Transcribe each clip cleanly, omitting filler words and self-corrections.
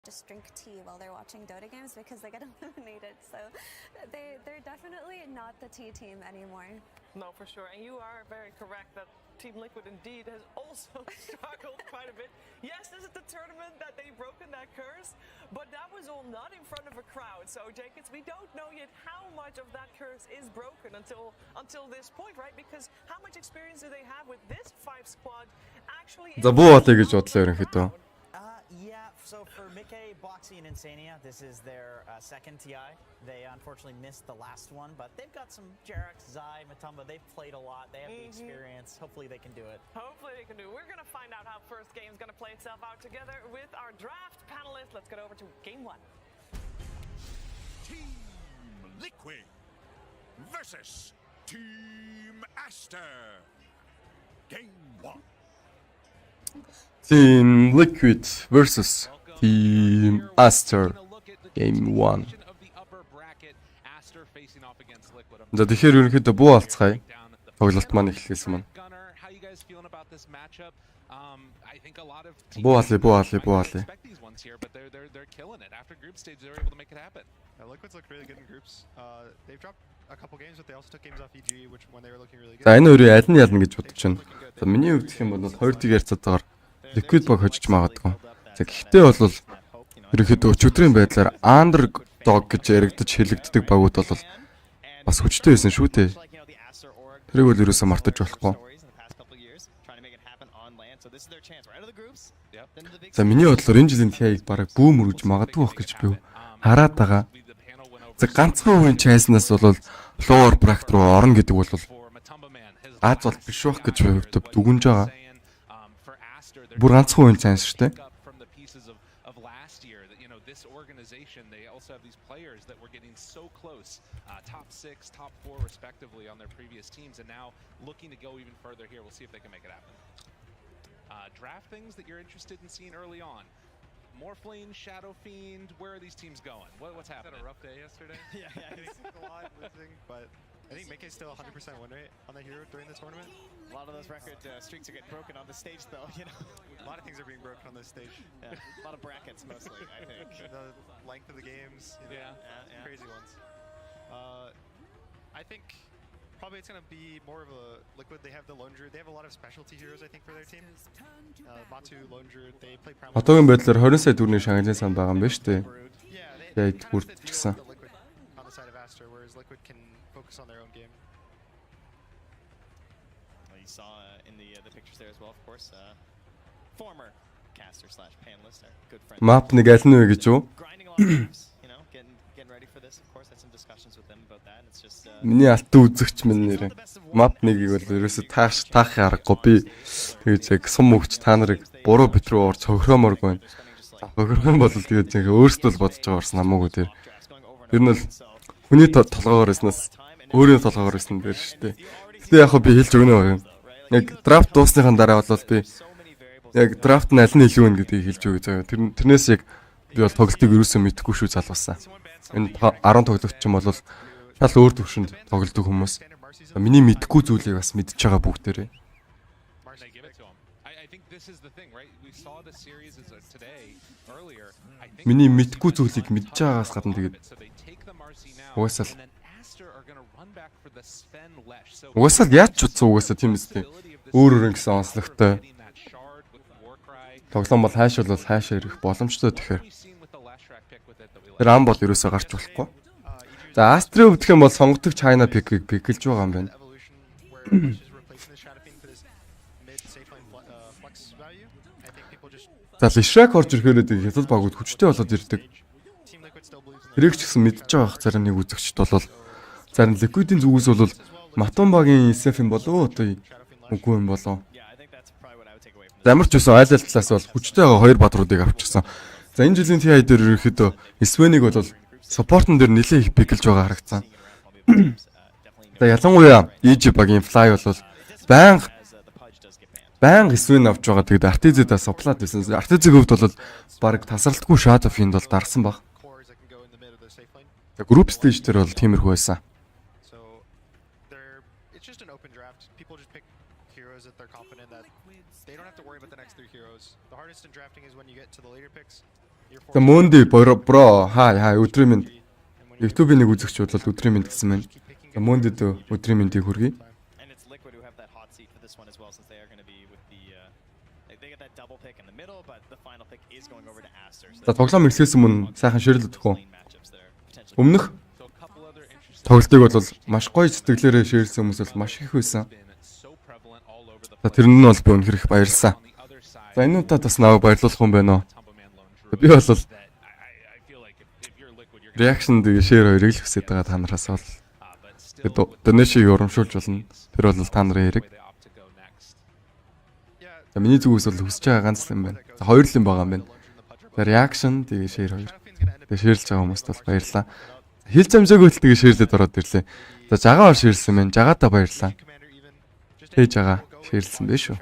just drink tea while they're watching Dota games because they get eliminated. So they're definitely not the tea team anymore. No, for sure. And you are very correct that Team Liquid indeed has also struggled quite a bit. Yes, this is the tournament that they've broken that curse, but that was all not in front of a crowd. So, Jacobs, we don't know yet how much of that curse is broken until this point, right? Because how much experience do they have with this 5 squad actually? За буу болъё гэж бодлоо ерөнхийдөө. Yeah, so for Mickey, Boxy, and Insania, this is their second TI. They unfortunately missed the last one, but they've got some Jerax, Zai, Matumba. They've played a lot. They have the experience. Hopefully they can do it. Hopefully they can do it. We're going to find out how first game is going to play itself out together with our draft panelists. Let's get over to game 1. Team Liquid versus Team Aster. Game 1. Team Liquid versus Team Aster Game 1. За тэгэхээр ерөнхийдөө буу алцгаая. Тоглолт маань эхлэхээс өмнө. Буу алъя. Liquids look really good in groups. They've dropped a couple games, but they also took games off EG, which when they were looking really good. За энэ хоёрын аль нь ялна гэж бодож байна. За миний хувьд гэх юм бол 2 дэг ярцаатаар Liquid баг хожиж магадгүй. За гэхдээ бол ерөнхийдөө өчигдрийн байдлаар underdog гэж яригдаж хэлэгддэг багууд бол бас хүчтэй байсан шүү дээ. Тэрийг бол ерөөсөө мартаж болохгүй. За миний бодлоор энэ жилийн TI-г бараг бүүм өргөж магадгүй байх гэж би хараад байгаа. За ганцхан үеийн чайснаас бол lower bracket руу орно гэдэг бол аз бол биш байх гэж дүгнэж байгаа. Бүр ганцхан үеийн чайс шүү дээ. Top 6, top 4 respectively on their previous teams, and now looking to go even further here. We'll see if they can make it happen. Draft things that you're interested in seeing early on. Morphling, Shadow Fiend, where are these teams going? What's happening? Had a rough day yesterday. yeah, a lot losing, but I think Mickey's still 100% win rate on the hero during the tournament. A lot of those record streaks are getting broken on the stage, though. You know, a lot of things are being broken on this stage. Yeah, a lot of brackets mostly. I think the length of the games. Crazy ones. I think probably it's going to be more of a Liquid. They have the Longer. They have a lot of specialty heroes, I think, for their team. Batu, Longer, they play primarily. Одоогийн байдлаар 20 сая төгрөгийн шагналын сан байгаа юм байна шүү дээ. Яг бүрдчихсэн. On the side of Aster, whereas Liquid can focus on their own game. Well, you saw in the pictures there as well, of course. Former caster/panelist, our good friend. Map нэг аль нь вэ гэж юу? Миний алтан үзэгч минь нэрээ. Map нэгийг бол ерөөсө таах аргагүй би. Тэгээд яг сум өгч та нарыг буруу бит рүү орж хохироморгүй байна. Хохирох юм бол тэгээд яг өөрсдөө л бодож байгаа орсон хамаагүй тэр. Ер нь л хүний толгоогоор ирснээс өөрийн толгоогоор ирсэн дээр шүү дээ. Гэтэ яг би хэлж өгнө баг. Яг драфт дуусныхаа дараа бол би яг драфт нь аль нь илүү вэ гэдгийг хэлж өгье заяа. Тэрнээс яг би бол тоглолтыг ерөөсөө мэдэхгүй шүү залуусаа. Энэ 10 тоглогч юм бол шал өөр төвшөнд тоглодог хүмүүс. Миний мэдэхгүй зүйлийг бас мэдж байгаа бүгдээрээ. Миний мэдэхгүй зүйлийг мэдж байгаагаас гадна тэгээд угаасаа яаж ч утсан угаасаа тийм үстэй. Өөр гэсэн онцлогтой. Тоглоом бол хайш бол хайшаа ирэх боломжтой тэгэхээр. Тэр ам бол ерөөсөө гарч болохгүй. За Aster өвдөх юм бол сонгодог China pick-ийг пиклж байгаа юм байна. За Lishrak орж ирэхээр хятад багууд хүчтэй болоод ирдэг. Тэрийг ч гэсэн мэдж байгаа зарим нэг үзэгчд бол зарим Liquid-ийн зүгээс бол Matumba-гийн SF юм болоо одоо үгүй юм болоо. Ямар ч байсан айл талаас бол хүчтэй байгаа хоёр бадруудыг авчихсан. За энэ жилийн TI дээр ерөөхдөө Sven-ийг бол support-н дээр нэлээд их пиклж байгаа харагдсан. За ялангуяа EG багийн Fly бол баян Sven авч байгаа. Тэгээд Artez-д supply байсан. Artez-ийн хувьд бол баг тасралтгүй Shadow Fiend бол дарсан баг. За group stage дээр бол тиймэрхүү байсан. It's just an open draft. People just pick heroes that they're confident that they don't have to worry about the next 3 heroes. The hardest in drafting is when you get to the later picks. За Мөнди бро хай өдрийн мэнд. YouTube-ийн нэг үзэгч бол өдрийн мэнд гэсэн байна. За Мөндэд өдрийн мэндийг хүргэе. And it's Liquid who have that hot seat for this one as well, since they are going to be with the they get that double pick in the middle, but the final pick is going over to Aster. За тоглоом эхлэхээс өмнө сайхан ширэл өгөх үү? Өмнөх тоглолтыг бол маш гоё сэтгэлээрээ ширэлсэн хүмүүс бол маш их байсан. За тэр нь бол би үнэхээр их баярлсан. За энэ удаад бас наваг баярлуулах юм байна уу? Би бол reaction дэг share хоёрыг л хүсэж байгаа та нараас бол donation урамшуулж болно. Тэр бол та нарын хэрэг. За миний зүгээс бол хүсэж байгаа ганц юм байна. За хоёр л юм байгаа юм байна. За reaction тэгээ share хоёр. Тэгээ шеэрлж байгаа хүмүүст бол баярлалаа. Хил замжаагүй л тэгээ шеэрлээд ороод ирлээ. За жагаар шеэрлсэн байна. Жагаатаа баярлалаа. Тэгж байгаа шеэрлсэн байх шүү.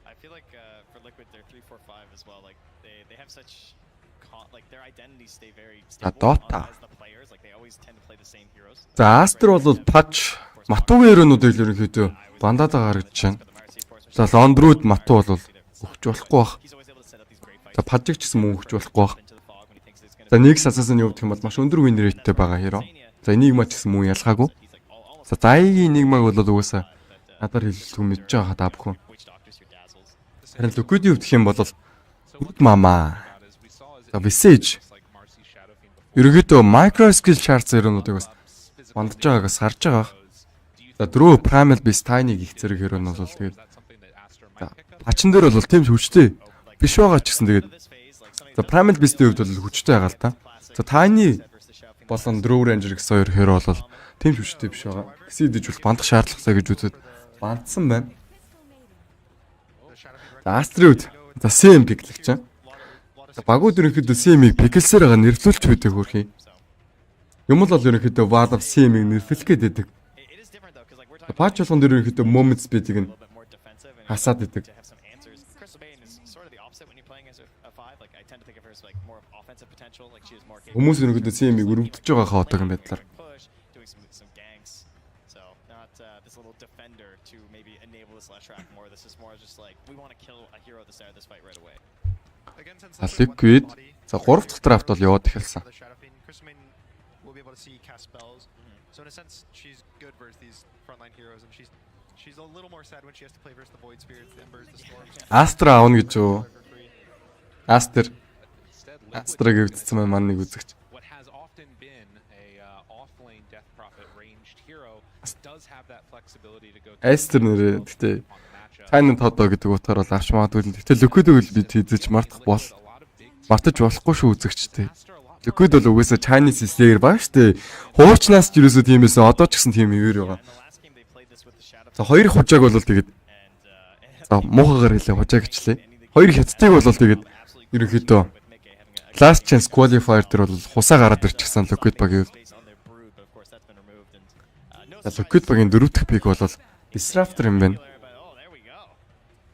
I feel like for Liquid they're 3-4-5 as well. Like they have such like their identities stay very stable as the players. Like they always tend to play the same heroes. За Aster бол патч матуугийн хөрөөнүүдийг л ерөнхийдөө бандаадаа гаргаж байна. За лондрууд матуу бол өгч болохгүй бах. За пажиг ч гэсэн мөн өгч болохгүй бах. За нэг сасаасны хувьд юм бол маш өндөр win rate-тэй байгаа хиро. За энийг ч гэсэн мөн ялгаагүй. За заяагийн энигмаг бол угаасаа надаар хэлэлцүү мэдж байгаа та бүхэн. Харин Liquid-ийн хувьд гэх юм бол Good Mama. За Visage. Ерөнхийдөө micro skill charts зэрэгнүүдийг бас бандж байгаагаас харж байгаа. За дөрөв Primal Beast Tiny гих зэрэг хөрөө нь бол тэгээд пачн дээр бол тийм хүчтэй биш байгаа ч гэсэн тэгээд за Primal Beast-ийн хувьд бол хүчтэй байгаа л та. За Tiny болон Draw Ranger гэсэн хоёр хөрөө бол тийм хүчтэй биш байгаа. Exceed-ж бол бандах шаардлагатай гэж үзээд бандсан байна. За Aster-д за CM пиклэгч. За багууд ерөнхийдөө CM-ийг пиклсээр байгаа нэрвлүүлж байдаг хөрхий. Юм бол ерөнхийдөө Valve CM-ийг нэрвлэх гэдэг. Патч болгон дээр ерөнхийдөө moment speed-ийг нь хасаад идэг. Хүмүүс ерөнхийдөө CM-ийг өрөвдөж байгаа хаотаг юм байдлаар. Liquid за 3 дахь драфт бол яваад эхэлсэн. So in a sense, she's good versus these frontline heroes, and she's a little more sad when she has to play versus the Void Spirits, the Embers, the Storms. Aster аавна гэж юу? Aster гэвдсэн маань нэг үзэгч. What has often been a off-lane Death Prophet ranged hero does have that flexibility to go. Aster нэрээ гэхдээ Tiny Todo гэдэг утгаар бол авч магадгүй. Гэхдээ Liquid-ийг л бид хийж мартах мартаж болохгүй шүү үзэгчтэй. Liquid бол угаасаа Chinese Slayer баг штэ. Хуучнаас ч юусоо тийм байсан. Одоо ч гэсэн тийм ивэр байгаа. За хоёр хужааг бол тэгээд за муухагаар хэлээ хужаа гэчлээ. Хоёр хятадыг бол тэгээд ерөнхийдөө Last Chance Qualifier дээр бол хусаа гараад ирчихсэн Liquid багийн. За Liquid багийн 4 дахь пик бол Disruptor юм байна.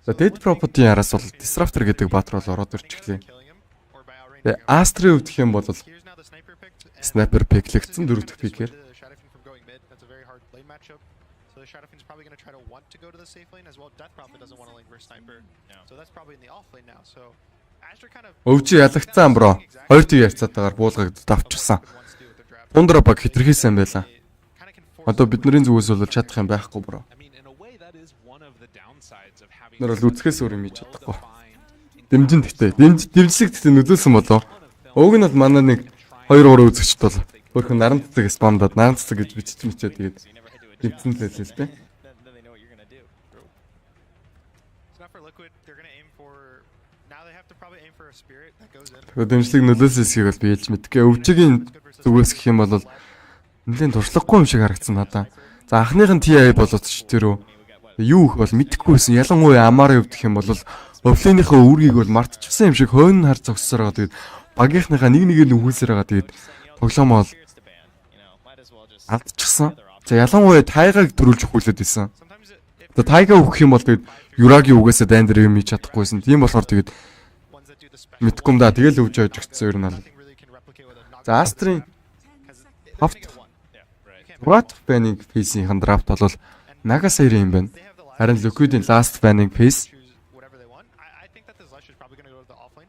За Dead Property араас бол Disruptor гэдэг баатар бол ороод ирчихлээ. Тэгээ Aster-ийн хувьд гэх юм бол Sniper пиклэгдсэн 4 дахь пикээр. Өвчи ялагдсан бро. Хоёр тийг ярьцаатаагаар буулгагдд авчихсан. Тундра баг хитрхийсэн байлаа. Одоо бидний зүгээс бол чадах юм байхгүй бро. Нэр л үзэхээс өөр юм хийж чадахгүй. Дэмжин гэхдээ дэмжлэг гэхдээ нөлөөсөн болоо. Уг нь бол манай нэг 2-3 үзэгчд бол өөрхөн наран цэцэг спамдаад наран цэцэг гэж бичиж мичээ тэгээд дэмцэн л байлээ л дээ. Тэгээд дэмжлэг нөлөөсөн хэсгийг бол би хэлж мэдгүй. Өвчгийн зүгээс гэх юм бол нэлээд туршлагагүй юм шиг харагдсан надаа. За анхныхын TI болоод ч тэр юу их бол мэдэхгүйсэн. Ялангуяа амаар хувьд гэх юм бол Офлейнийхээ үүргийг бол мартчихсан юм шиг хойно хар зогссоор байгаа. Тэгээд багийнхныхаа нэг-нэгээр нь үхэлсээр байгаа. Тэгээд тоглоом бол алдчихсан. За ялангуяа тайгааг төрүүлж өгүүлээд байсан. За тайгаа өгөх юм бол тэгээд Юрагийн үгээсээ дайн дээр юм хийж чадахгүйсэн. Тийм болохоор тэгээд мэдгүй юм да. Тэгэл өвж ажигдсан ер нь бол. За Aster-ийн Haft What Banning PC-ийн драфт бол Nagasari юм байна. Харин Liquid-ийн last banning phase choose whatever they want. I think that this Lush is probably going to go to the offlane.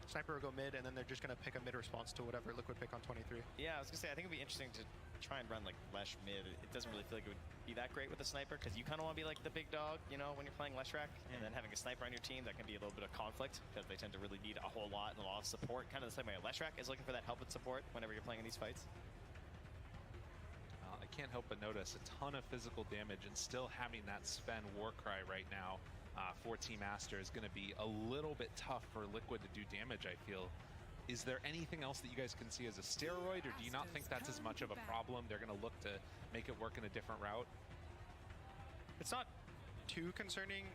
Sniper will go mid, and then they're just going to pick a mid response to whatever Liquid pick on 23. Yeah, I was gonna say I think it'd be interesting to try and run like Lesh mid. It doesn't really feel like it would be that great with a sniper because you kind of want to be like the big dog, you know, when you're playing Leshrac, and then having a sniper on your team that can be a little bit of conflict because they tend to really need a whole lot and a lot of support. Kind of the same way Leshrac is looking for that help and support whenever you're playing in these fights. I can't help but notice a ton of physical damage, and still having that Sven Warcry right now for Team Aster is going to be a little bit tough for Liquid to do damage, I feel. Is there anything else that you guys can see as a steroid, or do you not think that's as much of a problem? They're going to look to make it work in a different route? It's not too concerning,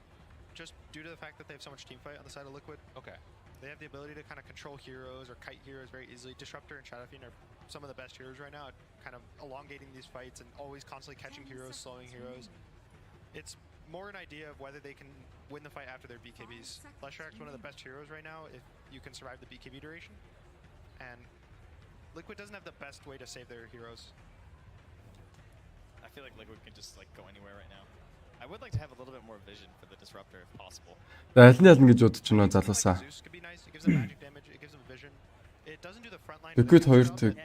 just due to the fact that they have so much team fight on the side of Liquid. Okay. They have the ability to kind of control heroes or kite heroes very easily. Disruptor and Shadowfiend are some of the best heroes right now at kind of elongating these fights and always constantly catching heroes, slowing heroes. It's more an idea of whether they can win the fight after their BKBs. Leshrac's one of the best heroes right now if you can survive the BKB duration. And Liquid doesn't have the best way to save their heroes. I feel like Liquid can just like go anywhere right now. I would like to have a little bit more vision for the disruptor if possible. За аль нь ялна гэж бодож байна уу залуусаа. Zeus could be nice. It gives them magic damage. It gives them vision. It doesn't do the front line. Liquid 2 тэг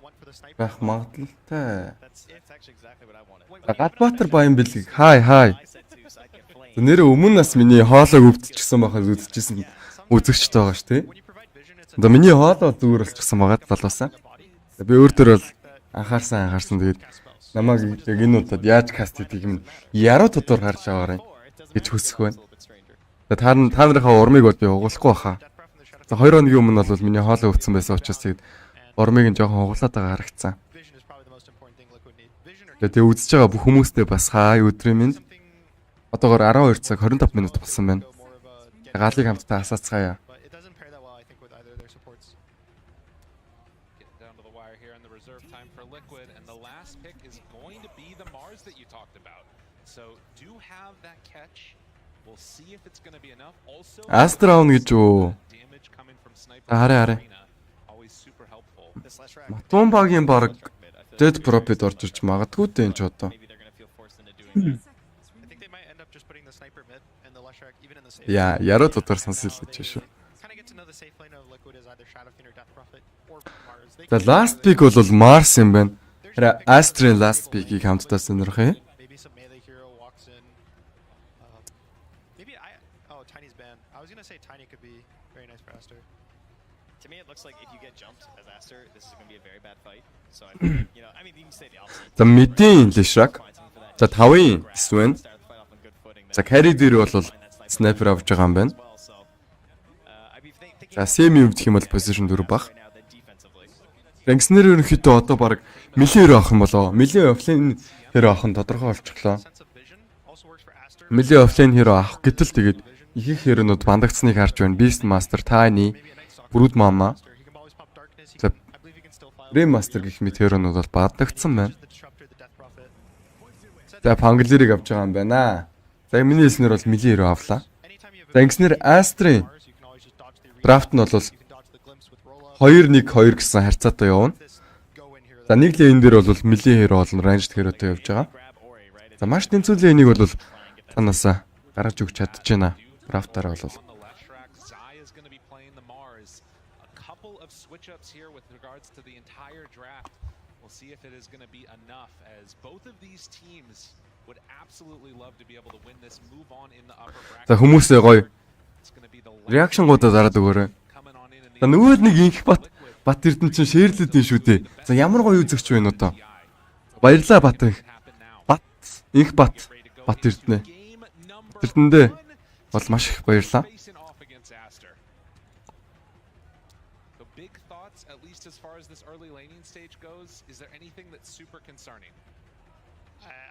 One for the sniper. байх магадлалтай. That's actually exactly what I wanted. За Галбаатар Баян бэлэг хай. I said Zeus, I get flame. Нэр өмнө нас миний хоолойг өвдчихсэн байхад үзчихсэн үзэгчтэй байгаа ш тий. When you provide vision, it's За миний хоолой зүгээр болчихсон байгаа залуусаа. За би өөр дөр бол анхаарсан тэгээд намайг яг энэ удаад яаж каст хийдгийг юм яруу тодор гарч аваарай гэж хүсэх байна. За та нарынхаа урмыг бол би угуулахгүй баха. За 2 хоногийн өмнө бол миний хоолой өвдсөн байсан учраас тэгээд урмыг нь жоохон угуулад байгаа харагдсан. vision is probably the most important thing Liquid need. Vision or Тэгээд үзэж байгаа бүх хүмүүстээ бас хай өдрийн минь. Одоогоор 12 цаг 25 минут болсон байна. go more of a Галыг хамтдаа асаацгаая. but it doesn't pair that well I think with either of their supports. Getting down to the wire here in the reserve time for Liquid, and the last pick is going to be the Mars that you talked about. So do have that catch. We'll see if it's going to be enough. Also, Aster аавна гэж үү? damage coming from sniper Хараа. arena, always super helpful. This Leshrac. Матун багийн баг Dead Prophet орж ирж магадгүй дээ энэ ч одоо. Maybe they're gonna feel forced into doing that. I think they might end up just putting the sniper mid and the Leshrac even in the safe. Яа, яруу тодор сонсож л гэж шүү. Kind of get to know the safe lane of Liquid is either Shadowfiend or Death Prophet or Mars. They За can last pick бол Mars юм байна. Хараа Aster-ийн last pick-ийг хамтдаа сонирхъя. maybe some melee hero walks in. Maybe Tiny's banned. I was gonna say Tiny could be very nice for Aster. To me, it looks like if you get jumped as Aster, this is gonna be a very bad fight. So I think, you know, I mean, you can say the opposite. За мэдийн Leshrac. Find something for that. За 5-ын Sven. Start the fight off on good footing. За carry дээр бол sniper авч байгаа юм байна. Well, so I'd be thinking За semi өвдөх юм бол position 4 баг. right now that defensively. Ранкснэр ерөнхийдөө одоо баг милийн хэр авах юм болоо. Милийн офлайн хэр авах нь тодорхой болчихлоо. Sense of vision also works for Aster. Милийн офлайн хэр авах гэтэл тэгээд их хэрнүүд бандагдсныг харж байна. Beast Master, Tiny, Brood Mama, He can always pop darkness. За I believe he can still file Rim Master гэх мэт хэрнүүд бол бандагдсан байна. the disruptor, the Death Prophet. За Pangler-ыг авч байгаа юм байна. За миний хэлснээр бол милийн хэр авлаа. Anytime you have За ингэснээр Aster-ийн Mars, you can always just dodge the arena. драфт нь бол You can dodge the glimpse with roll up. 2-1-2 гэсэн харьцаатай явна. This go in here. За нэг лейн дээр бол милийн хэр болон ranged хэрөтэй явж байгаа. Grab Ori, right? За маш тэнцвэрийн энийг бол танаас гаргаж өгч чадчихна. Драфтаар бол On the Leshrac, Zai is going to be playing the Mars. A couple of switch-ups here with regards to the entire draft. We'll see if it is going to be enough, as both of these teams would absolutely love to be able to win this, move on in the upper За bracket. хүмүүсээ гоё It's going to be the реакшн гуудаа зараад өгөөрэй. coming on in За нөгөөд нэг инх бат Эрдэнэ чинь шеэрлэдэн шүү дээ. За ямар гоё үзэгч байна одоо. Баярлалаа Бат. happen now. Бат инх бат Эрдэнэ. Game number Эрдэндээ 1. бол маш их баярлалаа. Facing off against Aster. So big thoughts, at least as far as this early laning stage goes. Is there anything that's super concerning?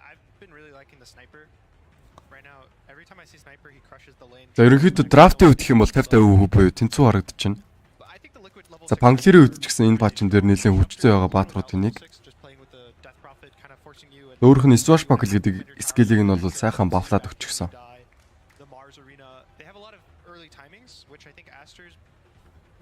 I've been really liking the sniper. Right now, every time I see sniper, he crushes the lane. За ерөнхийдөө драфтыг үтэх юм бол 50-50 буюу тэнцүү харагдчихна. But I think the Liquid level За 6 Pangler-ийн үтч гэсэн энэ патчин дээр нэлээд хүчтэй байгаа баатруудын нэг. just playing with the Death Prophet, kind of forcing you and Өөрөх нь Swash Buckle гэдэг скиллийг нь бол сайхан бафлаад өгчихсөн. die. The Mars arena, they have a lot of early timings, which I think Aster's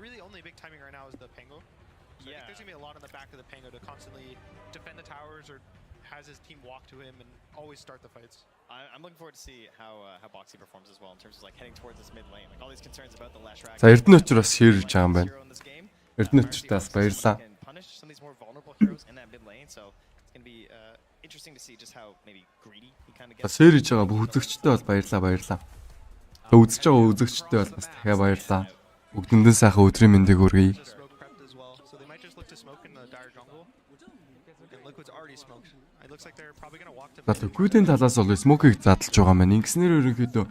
really only big timing right now is the Pango. So I think there's gonna be a lot on the back of the Pango to constantly defend the towers or has his team walk to him and always start the fights. I'm looking forward to see how Bo3 performs as well in terms of like heading towards this mid lane. Like all these concerns about the Lash Rack. За Эрдэнэ очроос share хийж байгаа юм байна. Эрдэнэ очроос баярлаа. Punish some of these more vulnerable heroes in that mid lane. So it's going to be interesting to see just how maybe greedy he kind of gets. Share хийж байгаа бүх үзэгчтэй бол баярлаа. Үзэж байгаа үзэгчтэй бол бас дахиад баярлаа. Бүгдэндээ сайхан өдрийн мэндийг хүргэе. Smoke prepped as well, so they might just look to smoke in the dire jungle. And Liquid's already smoked. It looks like they're probably going to walk to. За Liquid-ийн талаас бол Smoke-ийг задлж байгаа маань. Ингэснээр ерөнхийдөө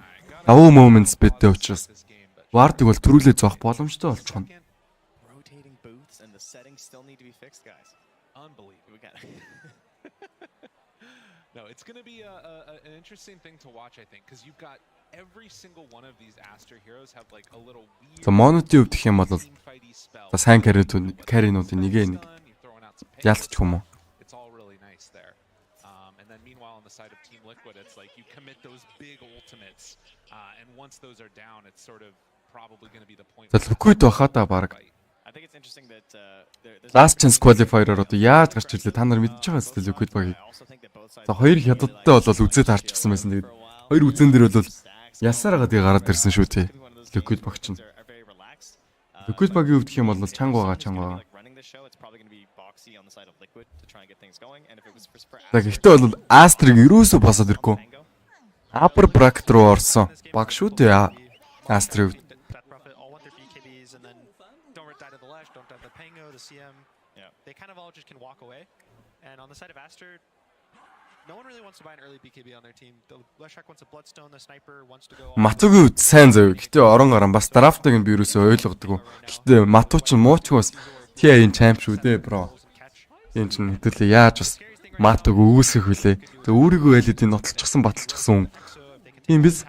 давуу moments биттэй учраас Ward-ыг бол төрүүлээ зоох боломжтой болчихно. Rotating booths and the settings still need to be fixed, guys. Unbelievable. We got No, it's going to be an interesting thing to watch, I think, because you've got every single one of these Aster heroes have like a little weird. За Mono-ийн хувьд гэх юм бол за сайн carry-нуудын нэг ялцчих юм уу? It's all really nice there. And then meanwhile on the side of Team Liquid, it's like you commit those big ultimates, and once those are down, it's sort of probably going to be the point. За Liquid бахаа та баг. I think it's interesting that Last chance qualifier-оор одоо яаж гарч ирлээ та нар мэдчихэж байгаа зү Liquid багийг. За хоёр хятадтай бол үзээд харчихсан байсан. Тэгээд хоёр үзэн дээр бол ясаар гадыг гараад ирсэн шүү тий. Liquid багч нь. Liquid багийн хувьд гэх юм бол чанга. За гэхдээ бол Aster-ыг юусоо босоод ирэхгүй. Upper bracket руу орсон. Баг шүү дээ. Aster-ыг They kind of all just can walk away. And on the side of Aster, no one really wants to buy an early BKB on their team. The Leshak wants a Bloodstone, the Sniper wants to go. Матугийн үед сайн зав. Гэтэ орон гарan бас драфтыг нь би юусоо ойлгодгүй. Гэтэ Мату ч муучгаас TI-ийн чамп шүү дээ, бро. Энэ ч хэдүүлээ яаж бас Матуг өгөөсөх вүлээ. Тэг өөрийгөө элитийн нотлчихсан баталчихсан хүн. Тийм биз?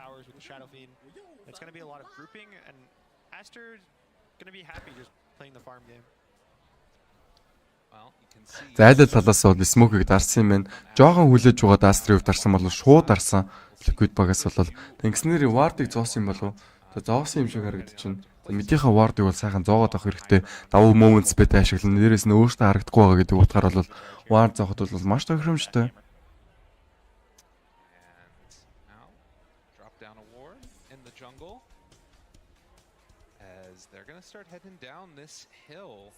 It's going to be a lot of grouping and Aster going to be happy just playing the farm game. За айл талаас бол Smoke-ыг дарсан юм байна. Жохон хүлээж угаад Aster-ыг дарсан бол шууд дарсан. Liquid багаас бол тэнгиснэр Ward-ыг зоосон юм болов. Зоосон юм шиг харагдчихна. Мэдийнхаа Ward-ыг бол сайхан зоогоод авах хэрэгтэй. Давуу moments битээ ашиглана. Нэрээс нь өөртөө харагдахгүй байгаа гэдэг утгаар бол Ward зооход бол маш тохиромжтой. They're going to start heading down this hill.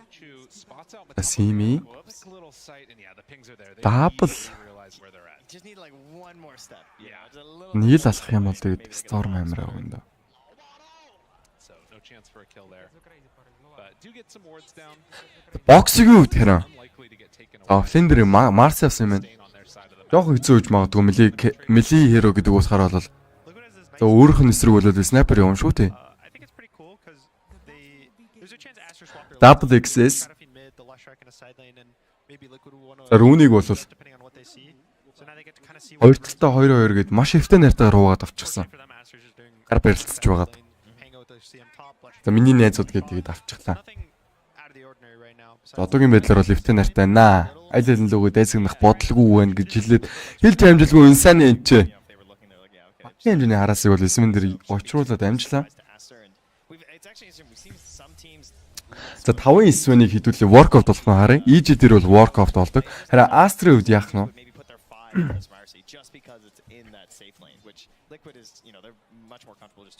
Chu spots out Simi. Little sight, and yeah, the pings are there. They Double. realize where they're at. Just need like one more step. Yeah. Нийл алах юм бол тэгээд Storm амир авна. So no chance for a kill there. But do get some wards down. Box-ийн үед хэрэг. Unlikely to get taken away. Offlane дээр Mars авсан юм байна. Жохон хэцүү үж магадгүй мили hero гэдэг утгаар бол за өөрөх нь эсрэг болоод снайпер явна шүү дээ. Double XS. За рүүнийг бол хоёр талтай 2-2 гээд маш хэвтэй найртайгаар руугаад авчихсан. Гар барилцж байгаад. За миний найзууд гээд авчихлаа. За одоогийн байдлаар бол хэвтэй найртай байна. Аль алин лүгөө дайсагнах бодлого байна гэж хэлээд хэлж амжилгүй инсан энэ. Хэмжээний хараасыг бол эсмэн дээр очруулаад амжлаа. За 5-ын эсвэнийг хідүүлээ workout болох нь харъя. EG дээр бол workout болдог. Харин Aster-ийн хувьд яах нь вэ?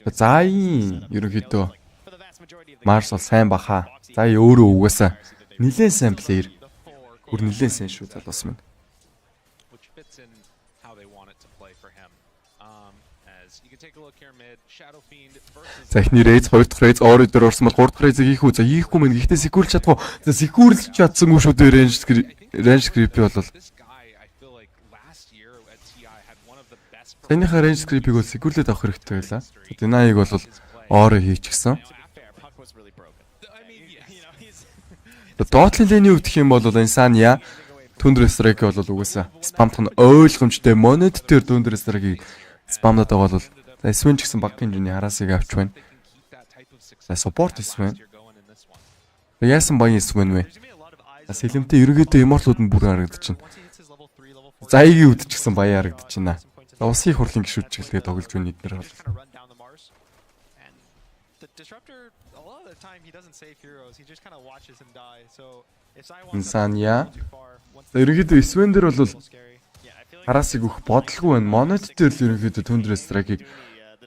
За ерөнхийдөө Mars бол сайн баха. За өөрөө угаасаа нилээн сайн плеер. Бүр нилээн сайн шүү залуус минь. За ихний рейз, хоёр дахь рейз, оор дээр орсон бол гурав дахь рейзийг хийх үү? За хийхгүй мэн. Гэхдээ секюрлж чадах уу? За секюрлж чадсангүй шүү дээ. Range script-ийг бол Тэнийхээ range script-ийг бол секюрлээд авах хэрэгтэй байлаа. Deny-ыг бол оор хийчихсэн. Dota lane-ийн хувьд гэх юм бол Insania Thunder Strike бол угаасаа спамтах нь ойлгомжтой. Monet дээр Thunder Strike-ийг спамнаад байгаа бол за Sven ч гэсэн баг хэмжээний хараасыг авч байна. За support Sven. Яасан баян Sven вэ? За сэлэмтэй ерөөдөө Immortal-ууд нь бүр харагдчихна. За Ийг үдч гэсэн баян харагдчихна. За усын хурлын гişүүд чиглэлгээ тоглож байна эднэр бол. the disruptor, a lot of the time he doesn't save heroes. He just kind of watches them die. So if Sai wants Insania. too far, once Ерөнхийдөө Sven дээр бол scary. хараасыг өгөх бодлого байна. Монет дээр л ерөнхийдөө Thunder Strike-ийг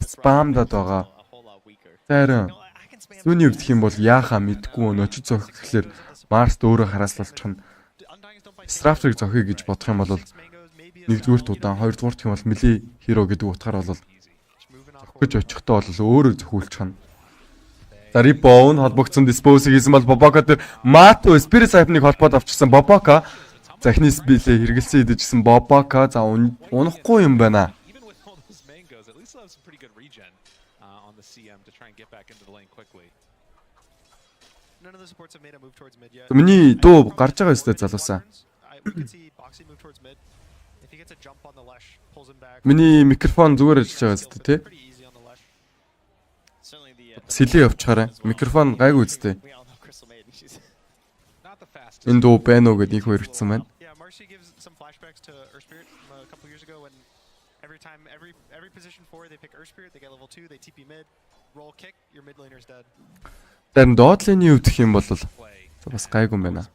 спамдаад байгаа. Зарим Sven-ийн хувьд хэм бол яахаа мэдгүй нөчид зөх гэхлээр Марст өөрөө хараслалчих нь Disruptor-ыг зохиё гэж бодох юм бол нэгдүгээр удаан, хоёрдугаар гэх юм бол Melee Hero гэдэг утгаар бол зохиж очихдоо бол өөрөө зохиулчих нь. За Rebound холбогдсон Dispose хийсэн бол Boboka дээр Mato Spirit Type-ыг холбоод авчихсан Boboka захны спилээ хэрэгэлсэн идэж гисэн Boboka за унахгүй юм байна. Миний дуу гарч байгаа өстэй залуусаа. Миний микрофон зүгээр ажиллаж байгаа өстэй тий. Сэлээ явчихаарай. Микрофон гайгүй үстэй. Энэ дуу байна уу гэдээ их хоёрчсан байна. Тэрэн доотлын юу гэх юм бол бас гайгүй юм байна.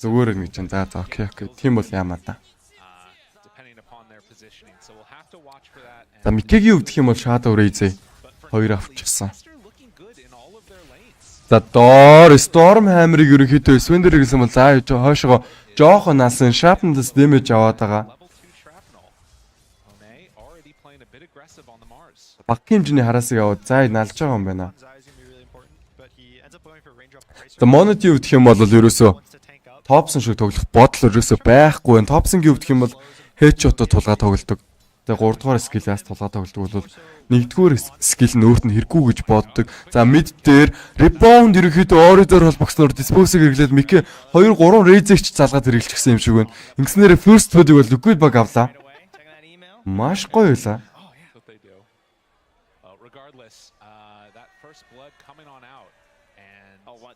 Зүгээр нэг чинь за окей. Тийм бол яамаа да. За Микегийн өвдөх юм бол Shadow Raze 2 авчихсан. За доор Storm Hammer-ыг ерөнхийдөө Sven дээр гэсэн бол за хойшоо жоохон наасан Sharpness damage аваад байгаа. Багийн хэмжээний хараасыг аваад за налж байгаа юм байна. За Monity өвдөх юм бол ерөөсөө Thompson шиг тоглох бодол ерөөсөө байхгүй байна. Thompson-гийн өвдөх юм бол headshot-д тулгаа тоглодог. Тэгээ 3 дугаар скиллээс тулгаа тоглодог бол 1-р скилл нь өөрт нь хэрэггүй гэж боддог. За mid дээр rebound ерөнхийдөө Ori дээр холбогсноор dispose-ыг хэрэглээд Mike 2-3 raise-ч залгаад хэрэглэчихсэн юм шиг байна. Ингэснээр first blood-ыг бол liquid bug авлаа. Маш гоё байлаа.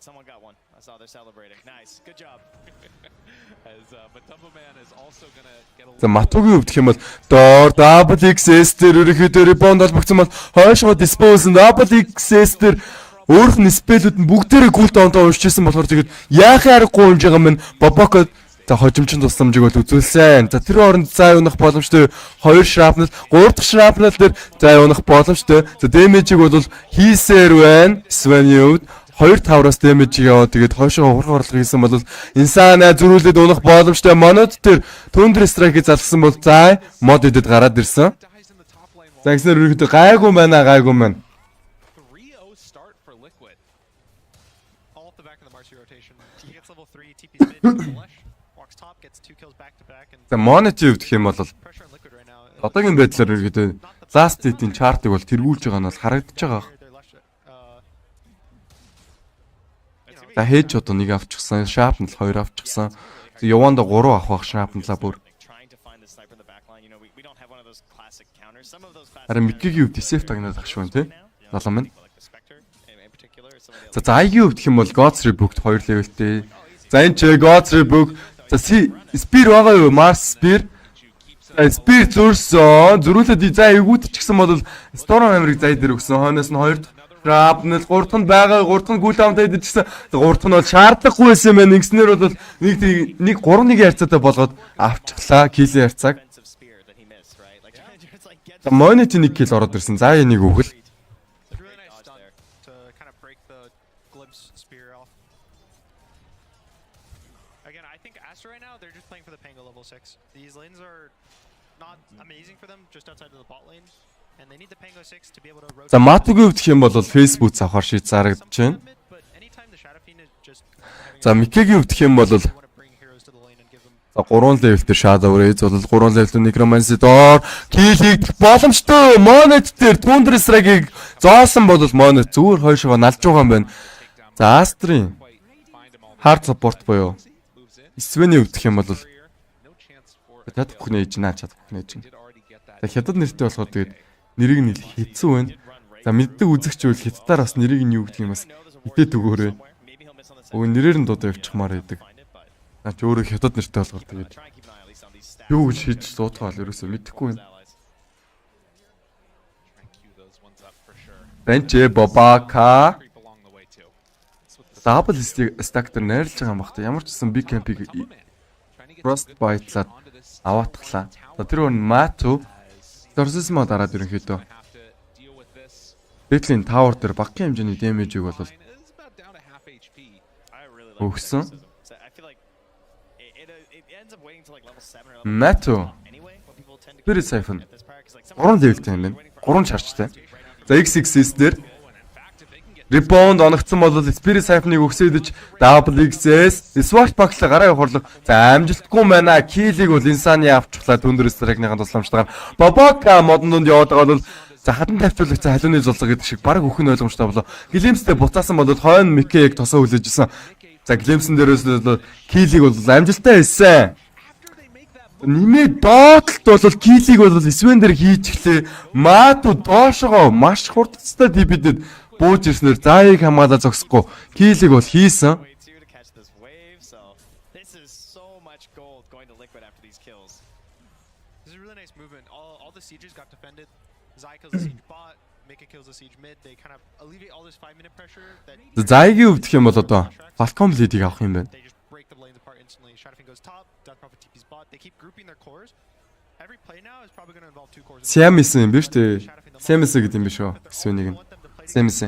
Someone got one. I saw they're celebrating. Nice. Good job. As Matumbo Man is also going to get a За Матугийн өвдөх юм бол доор double XS дээр ерөнхийдөө rebound холбогдсон бол хойшоо dispose double XS дээр өөрх нь спелүүд нь бүгдээрээ гүлт ондоо уншижсэн болохоор тэгээд яахын аргагүй унж байгаа юм Boboka за хожимчин тусламжийг бол үзүүлсэн. За тэр хооронд заа унах боломжтой 2 shrapnel, 3 дахь shrapnel дээр заа унах боломжтой. За damage-ийг бол хийсээр байна. Sven-ийн өвд 2-5-аас damage яваад тэгээд хойшоо хурх орлого хийсэн бол Insana зөрүүлээд унах боломжтой. Monot дээр Thunder Strike-ийг залгсан бол за mod эдэд гараад ирсэн. За ингэснээр ерөөдөө гайгүй байна. 3-0 start for Liquid. All at the back of the Marcy rotation. He gets level 3 TP's mid flash. Walks top gets 2 kills back to back and За Monot өвдөх юм бол pressure on Liquid right now. одоогийн байдлаар ерөөдөө last hit-ийн chart-ыг бол тэргүүлж байгаа нь бол харагдаж байгаа. За хэж одоо нэг авчихсан, Sharpnel 2 авчихсан. Яванда 3 авах Sharpnel-а бүр. Харин Микигийн хувьд Deceive тагнаад ах шүү тий. Залам байна. За Zai-гийн хувьд хэм бол God's Rebook 2 levelтэй. За энэ ч God's Rebook. За Spear байгаа юу? Mars Spear. Spear зөрсөн. Зөрүүлээд за эвгүүд ч гэсэн бол Storm Hammer-ыг Zai дээр өгсөн. Хойноос нь 2 Shrapnel 3 дахь нь байгаа 3 дахь нь гүйл амтай идчихсэн. 3 дахь нь бол шаардлагагүй байсан юм байна. Ингэснээр бол нэг 3-1 харьцаатай болгоод авчихлаа. Киллийн харьцааг. За Monity нэг кил ороод ирсэн. За энийг өгөл. Again, I think Aster right now they're just playing for the Pango level 6. These lanes are not amazing for them just outside of the bot lane. And they need the Pango 6 to be able to rotate. За Матугийн өвдөх юм бол Facebook авахар шийд зарагдаж байна. За Микегийн өвдөх юм бол за 3 level дээр Shadow Raze бол 3 level Necromancy доор kill хийх боломжтой. Monet дээр Thunder Strike-ыг зоосон бол Monet зүгээр хойшоо налж байгаа юм байна. За Aster-ийн hard support буюу Sven-ийн өвдөх юм бол чадахгүй нээж наа чадахгүй нээж. За хятад нэртэй болохоор тэгээд нэрийг нь хэцүү байна. За мэддэг үзэгч үйл хятадаар бас нэрийг нь юу гэдэг юм бас хитээд өгөөрэй. Өө нэрээр нь дуудаа явчихмаар байдаг. За ч өөрөө хятад нэртэй болохоор тэгээд юу гэж хийж дуудгаа л ерөөсөө мэдэхгүй байна. Бенче Бобака double stack дээр найрлаж байгаа юм багт. Ямар ч гэсэн big camp-ийг Frost Bite-лаад аваатглаа. За тэр нь Matu Dorsismo дараад ерөнхийдөө Battling Tower дээр багахан хэмжээний damage-ийг бол өгсөн. Matu Spirit Siphon 3 levelтэй юм байна. 3 чарчтай. За XXS дээр Rebound оногдсон бол Spirit Siphon-ыг өгсөйдөж Double XS Swatch Box-ла гараа явахлаг. За амжилтгүй байна. Kill-ийг бол Insani авчихлаа Түндэр Strike-ийн тусламжтайгаар. Boboka модон донд яваад байгаа бол за хатан тавьчуулагч халууны зулцаг гэдэг шиг баг өхөн ойлгомжтой болоо. Glimpse-тэй буцаасан бол хойно Mickey-ийг тосоо хүлээжсэн. За Glimpse-н дээрээс бол Kill-ийг бол амжилттай хийсэн. Нэмээ доотлолт бол Kill-ийг бол Sven дээр хийчихлээ. Matu доошогоо маш хурдцтай TP-дэд бууж ирснээр заыг хамгаалаа зогсохгүй Kill-ийг бол хийсэн. This is a really nice movement. All the sieges got defended. Zai kills the siege bot, Mika kills the siege mid. They kind of alleviate all this 5-minute pressure that Зайгийн өвдөх юм бол одоо Falcon lead-ийг авах юм байна. they just break the lanes apart instantly. Shadowfin goes top, Dark Prophet TP's bot. They keep grouping their cores. Every play now is probably going to involve 2 cores. Siamis юм биш үү? Siamis гэдэг юм биш үү? Sven-ийг нь. Siamis.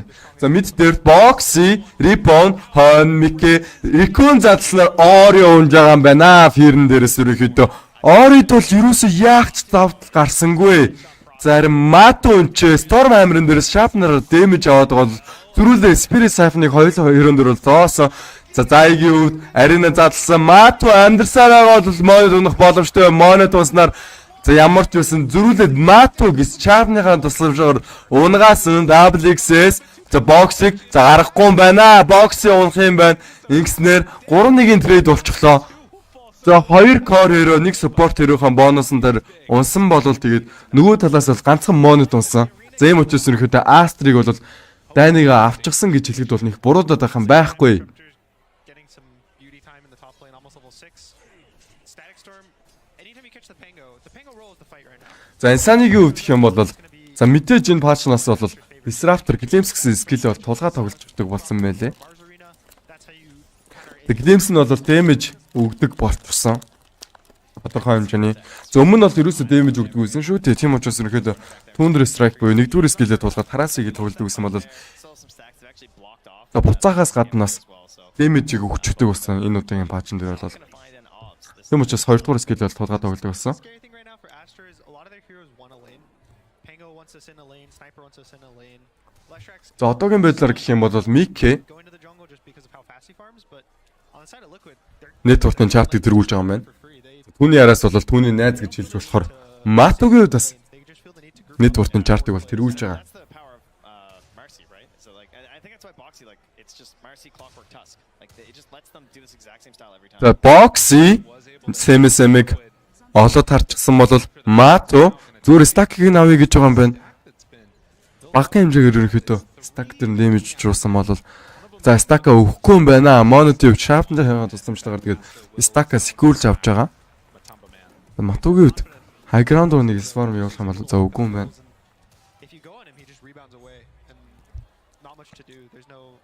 За mid дээр Boxy, Rebound, Hon, Mickey, Rikun задлснаар Ori унж байгаа юм байна. Фирн дээрээс ерөнхийдөө Ori-д бол юусэн яах ч давтал гарсангүй. Зарим Matu унчээ Storm Hammer-ын дээрээс Sharpener damage аваад бол зөрүүлээ Spirit Siphon-ыг хоёрын дөрөв зоосон. За зайгийн өвд арина задлсан Matu амдэрсаар байгаа бол Monet унах боломжтой. Monet унснаар за ямар ч байсан зөрүүлээд Matu гэж Sharpener-ийн тусламжаар унгаасан Double XS за Box-ыг за гарахгүй юм байна. Box-ийг унах юм байна. Ингэснээр 3-1-ийн трейд болчихлоо. За 2 core hero 1 support hero-хан бонусын дээр унсан болвол тэгээд нөгөө талаас бол ганцхан Monet унсан. За ийм учраас ерөнхийдөө Aster-ыг бол дайныг авчихсан гэж хэлэхэд бол нэг буруудаад байх юм байхгүй. Getting some beauty time in the top lane, almost level 6. Static Storm, anytime you catch the Pango roll is the fight right now. За Insani-гийн өвдөх юм бол за мэдээж энэ patch-наас бол Disruptor Glimpse гэсэн skill бол тулгаа тоглож өгдөг болсон байлээ. Mars Arena, that's how you Glimpse нь бол damage өгдөг болчихсон. Тодорхой хэмжээний. За өмнө нь бол ерөөсөө damage өгдөг байсан шүү дээ. Тийм учраас ерөөхдөө Thunder Strike буюу нэгдүгээр skill-ээ тулгаад хараасыг тоглодог гэсэн бол за буцаахаас гаднаас damage-ийг өгчдөг болсон энэ удаагийн patch-н дээр бол. Тийм учраас хоёрдугаар skill-ээ тулгаад тоглодог болсон. scary thing right now for Aster is a lot of their heroes want a lane. Pango wants us in a lane, Sniper wants us in a lane. Leshrax За одоогийн байдлаар гэх юм бол Mickey going to the jungle just because of how fast he farms, but on the side of Liquid, they're net worth-ын chart-ыг дэргүүлж байгаа юм байна. for free. They Түүний араас бол түүний найз гэж хэлж болохоор Matu-гийн хувьд бас just feel the need to group. net worth-ын chart-ыг бол тэргүүлж байгаа. That's the power of Mercy, right? So like, I think that's why Boxy like it's just Mercy Clockwork Tusk. Like it just lets them do this exact same style every time. За Boxy Semig олоод харчихсан бол Matu зүгээр stack-ийг авъя гэж байгаа юм байна. Багахан хэмжээгээр ерөнхийдөө stack дээр damage учруулсан бол за stack-а өгөхгүй юм байна. Monet-ийг Sharpener хийгээд тусламжтайгаар тэгээд stack-а secure-лж авч байгаа. Matu-гийн үед high ground руу нэг swarm явуулах юм бол за үгүй юм байна. If you go on him, he just rebounds away and not much to do. There's no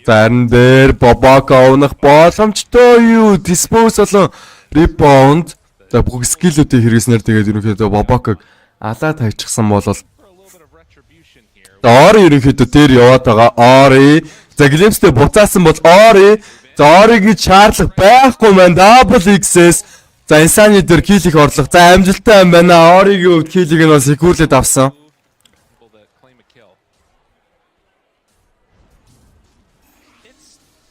За харин дээр Boboka унах боломжтой юу? Dispose болон rebound за бүх skill-үүдийг хэрэгснээр тэгээд ерөнхийдөө Boboka-г алаад хайчихсан бол Ori ерөнхийдөө дээр яваад байгаа. Ori за Glimpse-тэй буцаасан бол Ori за Ori-гийн шаарлах байхгүй маань Double XS за Insani дээр kill их орлого. За амжилттай юм байна. Ori-гийн хувьд kill-ийг нь secure-лээд авсан.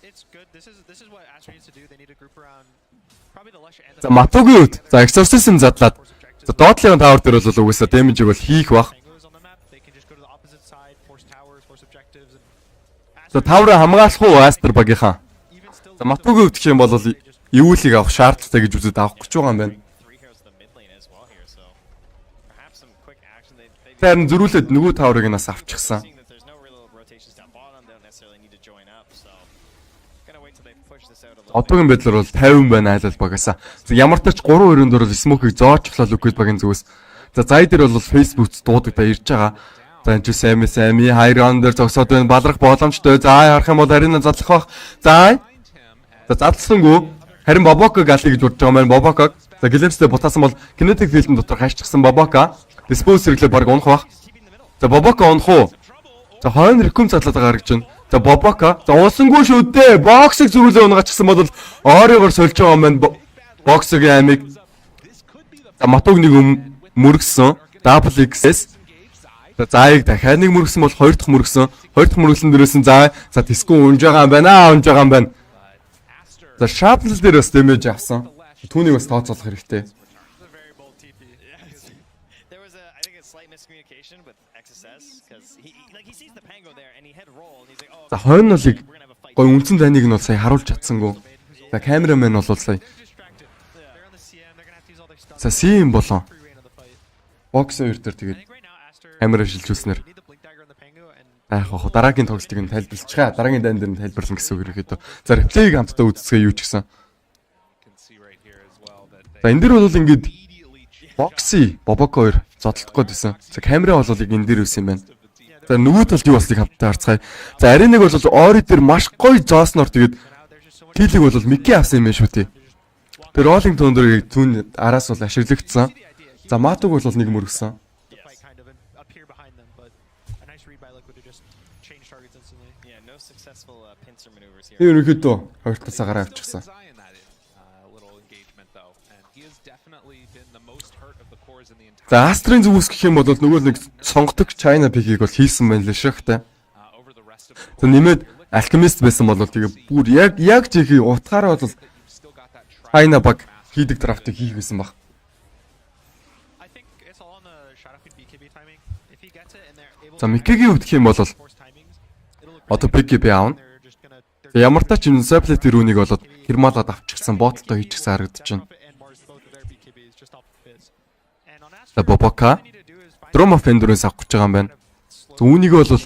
It's good. This is what Aster needs to do. They need to group around probably the Lusher and За Matu-гийн хувьд за Exorcism задлаад за доотлын тавар дээр бол угсаа damage-ийг бол хийх бах. Pango's on the map. They can just go to the opposite side, force towers, force objectives, and За тавраа хамгаалах уу Aster багийнхаа. even still За Matu-гийн хувьд гэх юм бол эвүүлийг авах шаардлагатай гэж үзээд авах гэж байгаа юм байна. 3 heroes to the mid lane as well here, so perhaps some quick action. They Тэрэн зөрүүлээд нөгөө таврыг нас авчихсан. seeing that there's no real rotations down bottom. They don't necessarily need to join up, so gonna wait till they push this out a little bit. Одоогийн байдлаар бол 50 байна айлал багасаа. Ямар ч тач 3-2-нд бол smoke-ыг зоочлоо Liquid багийн зүгээс. За зай дээр бол Facebook-д дуудагдаа ирж байгаа. За энэ ч Сами high ground дээр зогсоод байна. Балрах боломжтой. За харах юм бол арина задлах бах. За задлсангүй. Харин Бобока галли гэж бодож байгаа маань Бобока. За гэлэмстэй бутаасан бол kinetic field-ын дотор хайшчихсан Бобока. Dispose хэрэглээ баг унах бах. За Бобока унах уу? За хойно рекум задлаад байгаа гэж байна. За Бобока. За уусангүй шүү дээ. Боксыг зүрүүлээ унгачсан бол Ориогоор сольж байгаа юм байна. Боксгийн амиг. За матуг нэг мөргсөн. Double XS. За заыг дахиад нэг мөргсөн бол хоёр дахь мөргсөн. Хоёр дахь мөргсөн дээрээс нь за диско унж байгаа юм байна. Унж байгаа юм байна. За sharpness дээр бас damage авсан. Түүнийг бас тооцоолох хэрэгтэй. За хойнолыг гой үнцэн данийг нь бол сая харуулж чадсангүй. За камерамен бол сая. За сим болон. Бокс 2 дээр тэгээд камера шилжүүлснээр яг хоо дараагийн тоглолтыг нь тайлбарлацгаа. Дараагийн дан дээр нь тайлбарлана гэсэн үг ерөөхдөө. За реплейг хамтдаа үзсгээ юу ч гэсэн. За энэ дэр бол ингээд бокси Бобоко 2 зодтолдох гэсэн. За камера бол яг энэ дэр үсэн юм байна. За нөгөө талд юу болсныг хамтдаа харцгаая. За ариныг бол Ори дээр маш гоё зоосноор тэгээд килийг бол Мики авсан юм байна шүү дээ. Тэр роллинг төндөр түүн араас бол ашиглагдсан. За матуг бол нэг мөргсөн. Ерөнхийдөө хоёртоосоо гараа авчихсан. За Aster-ын зүгээс гэх юм бол нөгөө нэг сонгодог China pick-ийг бол хийсэн байна л шахтай. За нэмээд Alchemist байсан бол тэгээ бүр яг жихийн утгаараа бол China баг хийдэг драфтыг хийх байсан баг. За Микигийн хувьд гэх юм бол одоо pick-ийг аавна. Ямар ч ч энэ supplement рүүнийг болоод хэрмалаад авчихсан ботлоо хийчихсэн харагдаж байна. За Бобока Drum of Endurance авах гэж байгаа юм байна. За үүнийг бол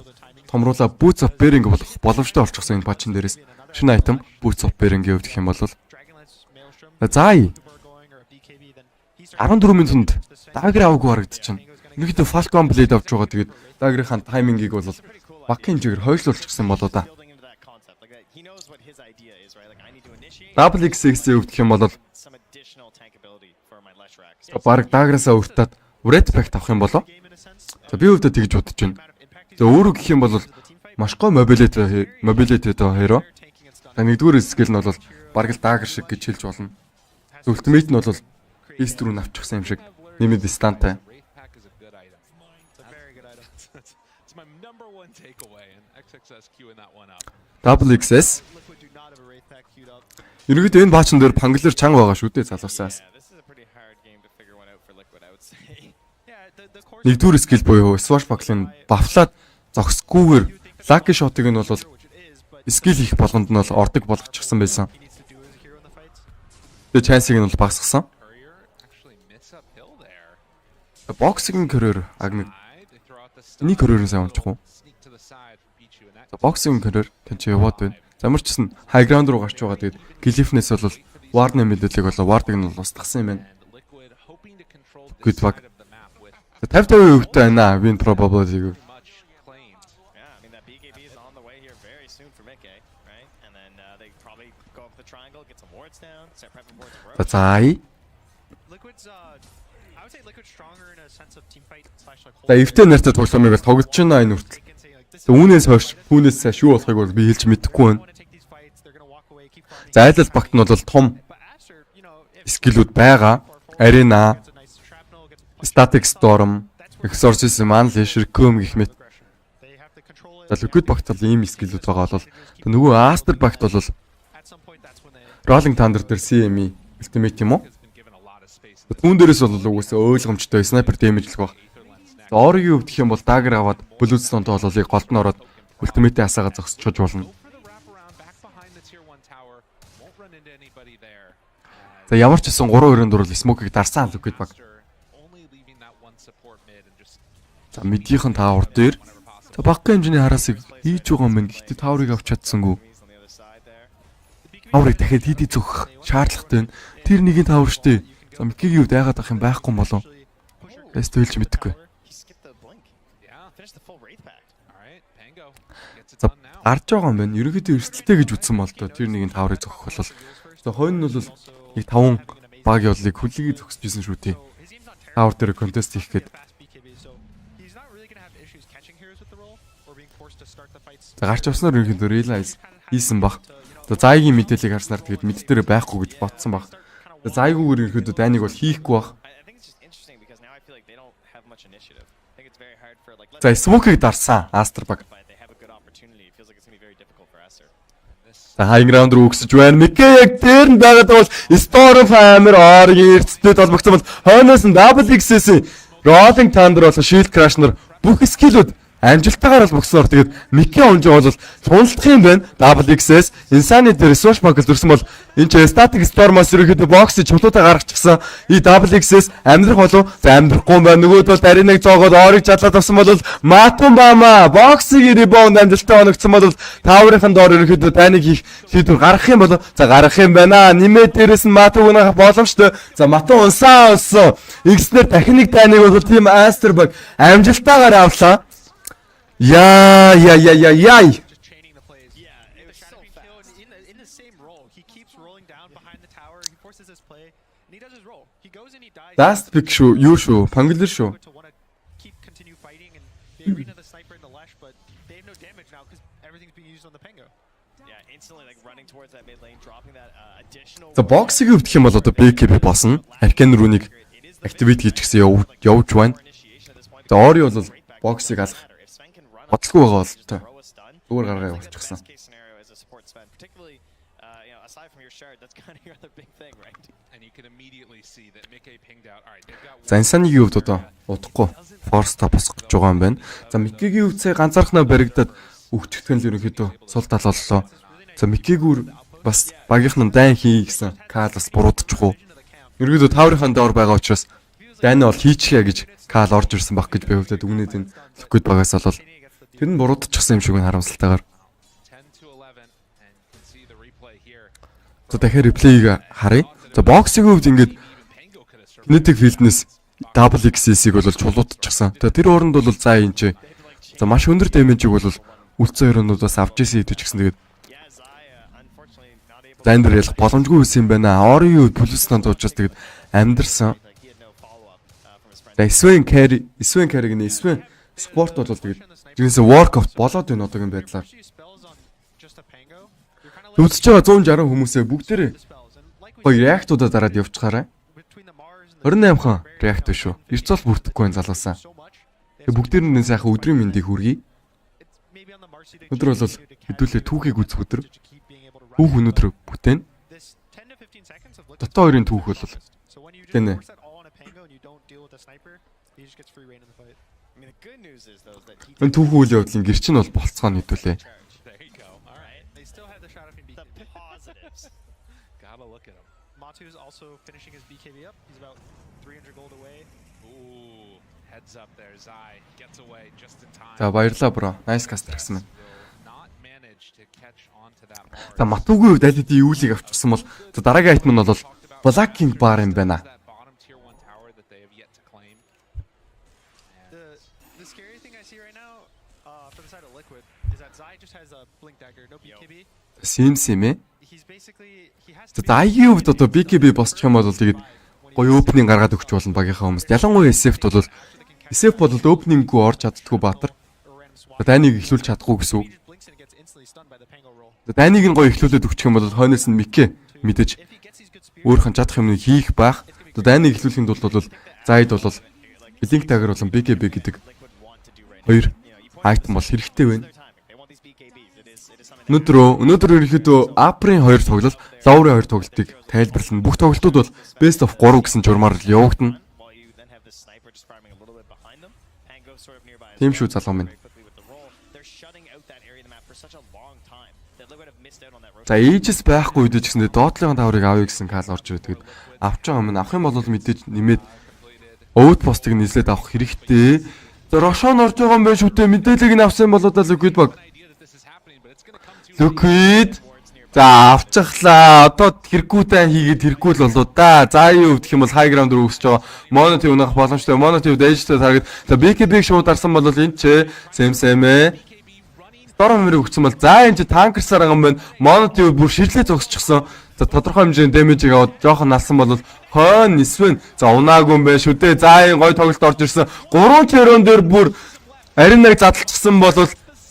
томруулаа Boots of Bearing болох боломжтой олчихсан энэ патчин дээрээс шинэ айтем Boots of Bearing-ийг өвдөх юм бол заай 14-ийн тунд дагер аваагүй харагдаж байна. Нэгдээ Falcon Blade авч байгаа. Тэгээд дагерийн таймингийг бол багийн жигээр хойшлуулчихсан болоо да. Double XX өвдөх юм бол баг даграасаа өртөөд Red Pack авах юм болоо. За би өвдөө тэгж бодож байна. За өөрөө гэх юм бол маш гой mobility хээрөө. За нэгдүгээр skill нь бол баг л дагер шиг гэж хэлж болно. Ultimate нь бол East руу навчихсан юм шиг нэмээд стантай. Double XS. Ерөнхийдөө энэ баачин дээр панглер чанга байгаа шүү дээ залуусаас. Нэгдүгээр скил буюу Swashbuckle-ын бафлаад зогсгүйгээр Lucky Shot-ыг нь бол скил хийх болгонд нь бол ордог болгочихсон байсан. Тэгээ chance-ыг нь бол багасгасан. Боксинг career агныг энийг career-ээс авчихгүй. За боксинг career тэнч яваад байна. Замарч гэсэн high ground руу гарч байгаа. Тэгээд Glyph-нээс бол Warner мэдээллийг болоо Ward-ыг нь устгасан юм байна. Good luck. 50% өвтэй байна. Win probability. Зай. За эвтэй нартай тоглоомыг бол тоглож байна энэ хүртэл. Үүнээс хойш түүнээс сайш юу болохыг бол би хэлж мэдэхгүй байна. За айлал багт нь бол том скиллүүд байгаа. Arena, Static Storm, Exorcism, Unleash, Recom гэх мэт. За Liquid багт бол ийм скиллүүд байгаа бол нөгөө Aster багт бол Rolling Thunder дээр CME Ultimate юм уу? Түүн дээрээс бол угсаа ойлгомжтой sniper damage л баг. За Ori-гийн хувьд гэх юм бол dagger аваад Bluestone-той бололыг голд нь ороод Ultimate асаага зогсчож болно. За ямар ч гэсэн 3-2-ын дурал Smoke-ыг дарсан Liquid баг. За мэдийнхэн таавар дээр за баггийн хэмжээний хараасыг хийж байгаа юм байна. Гэхдээ тааврыг авч чадсангүй. Тааврыг дахиад хийдий зөхөх шаардлагатай байна. Тэр нэгийн таавар штэ. За Микигийн хувьд яагаад авах юм байхгүй болов. Эстэлж мэдхгүй. He skipped the blink. Yeah. Finished the full wraith pact. All right, Pango gets it За done now. гарч байгаа юм байна. Ерөнхийдөө эрсдэлтэй гэж үзсэн бол тоо тэр нэг нь таврыг зогсох болол. За хойно нь бол нэг 5 баг явдлыг хүлээгээ зогсчихсэн шүү дээ. Тавар дээр контест хийх гээд. За гарч явснаар ерөнхийдөө realize хийсэн баг. За зайгийн мэдээллийг харснаар тэгээд мэд дээр байхгүй гэж бодсон баг. За зайгүйгээр ерөнхийдөө дайныг бол хийхгүй баг. I think it's just interesting because now I feel like they don't have much initiative. I think it's very hard for like За smoke-ыг дарсан Aster баг. they have a good opportunity. It feels like it's going to be very difficult for Aster. За high ground руу өгсөж байна. Микэ яг дээр нь байгаад бол Storm Hammer оргийн эрсдэд толбогдсон бол хойноос нь Double X-с Rolling Thunder болон Shield Crash-нар бүх скиллүүд амжилттайгаар бол богсноор тэгээд Микэ онж бол суналтах юм байна. Double X-с Insanity дээр Resource Buckle зөрсөн бол энэ ч Static Storm-ос ерөөхдөө бокс чулуудаа гаргачихсан. И Double X-с амьдрах болов. За амьдрахгүй юм байна. Нөгөөд бол Дариныг зоогоод орыг жадлаад авсан бол Матун Бама боксыг rebound амжилттай оногдсон бол Tower-ын доор ерөөхдөө дайныг хийх шийдвэр гаргах юм бол за гаргах юм байна. Нэмээд дээрэс нь Матугнах боломжтой. За Матун унсаа олсон. X-нэр дахин нэг дайныг бол team Aster баг амжилттайгаар авлаа. Yeah. Just chaining the plays. Yeah, it was so fast. In the same roll, he keeps rolling down behind the tower. He forces his play, and he does his roll. He goes and he dies. Last pick шүү. Юу шүү? Pangler шүү. To want to continue fighting, and the arena, the sniper, and the lash, but they have no damage now because everything's being used on the Pango. Yeah, instantly like running towards that mid lane, dropping that additional. За боксыг өвдөх юм бол одоо BKB босно. Arcane Rune-ыг activate хийж гисэн явж байна. За Ori бол боксыг алах бодлого байгаа бол тоо. Зүгээр гаргаа явуулчихсан. За Insane-ийн хувьд одоо удахгүй force та босох гэж байгаа юм байна. За Mickey-гийн хувьд ганцаархнаа баригдаад өгчөгдгөн л ерөнхийдөө сул тал боллоо. За Mickey-гүр бас багийнхан дайн хий гэсэн Кал бас буруудчихгүй. Ерөнхийдөө Tower-ын доор байгаа учраас дайн нь бол хийчихье гэж Кал орж ирсэн баг гэж би хөвдөд үгнээд энэ Liquid багаас бол тэр нь буруудчихсан юм шиг нь харамсалтайгаар. За дахиад реплейг харъя. За боксийн хувьд ингээд Kinetic Field-нээс Double XS-ийг бол чулуудчихсан. Тэр оронд бол за энэ ч за маш өндөр дэмэжийг бол үлцэн өрөөнүүдээс авч ирсэн хэвэж гисэн. Тэгээд Зандер ялах боломжгүй байсан юм байна. Ori юу плюснанд уучраас тэгээд амьдэрсэн. За Sven carry-г нэ Sven спорт бол тэгээд тэрнээс workout болоод байна одоогийн байдлаар. Үзэж байгаа 160 хүмүүсээ бүгдээрээ гоё реактуудаа дараад явчихаарай. 28 хан реакт шүү. Ирцэл бүрдэхгүй энэ залуусаа. Тэгээ бүгдээр нь сайхан өдрийн мэндийг хүргэе. Өдөр бол хэдүүлээ түүхийг үзэх өдөр. Түүх өнөдөр бүтээн. Dota 2-ын түүх бол тэнэ. Энэ түүх үйл явдлын гэрч нь бол болцгоо нэдүүлээ. Matu's also finishing his BKB up. He's about 300 gold away. Ooh, heads up there. Zai gets away just in time. За баярлалаа бро. Nice caster гэсэн мэн. Not managed to catch onto that bar. За Матугийн хувьд аль хэдийн юулыг авчихсан бол за дараагийн айтм нь бол Black King bar юм байна. The scary thing I see right now for the side of Liquid is that Zai just has a blink dagger, no BKB. Симсимэ. He's basically За Даигийн хувьд одоо BKB босчих юм бол тэгээд гоё opening гаргаад өгч болно багийнхаа хүмүүст. Ялангуяа SF бол opening-гүй орж чаддгүй баатар. Дайныг эхлүүлж чадахгүй гэсэн үг. Дайныг нь гоё эхлүүлээд өгчих юм бол хойноос нь Микэ мэдээж өөрхөн чадах юмыг хийх байх. Дайныг эхлүүлэхэд бол Зайд бол Blink Dagger болон BKB гэдэг хоёр айтем бол хэрэгтэй байна. Өнөөдөр ерөнхийдөө Апрын 2 тоглол, Лаврын 2 тоглолтыг тайлбарлана. Бүх тоглолтууд бол best of 3 гэсэн журмаар л явагдана. Тийм шүү залуу минь. За Aegis байхгүй үед ч гэсэн Dota-гийн таврыг авъя гэсэн Кал орж ирээд тэгэд авч байгаа юм. Авах юм бол мэдээж нэмээд outpost-ыг нийслээд авах хэрэгтэй. За Рошон орж байгаа юм байна шүү дээ. Мэдээллийг нь авсан юм бол Liquid баг. Liquid За авчихлаа. Одоо хэрэггүйтэй хийгээд хэрэггүй л болоо да. За юу гэх юм бол high ground руу өсөж байгаа. Mono-тэй унах боломжтой. Mono-тэй дэжтэй таргад. За BKB-г шууд дарсан бол энэ ч сэмсэмэ. Storm мөрөг өгсөн бол за энэ ч танкерсаар байгаа юм байна. Mono-тэй бүр ширлээ зогсчихсон. За тодорхой хэмжээний damage-ийг аваад жоохон налсан бол хойно нисвэн. За унаагүй юм байна шүү дээ. За энэ гой тоглолт орж ирсэн. 3 тэрон дээр бүр аринаг задлчихсан бол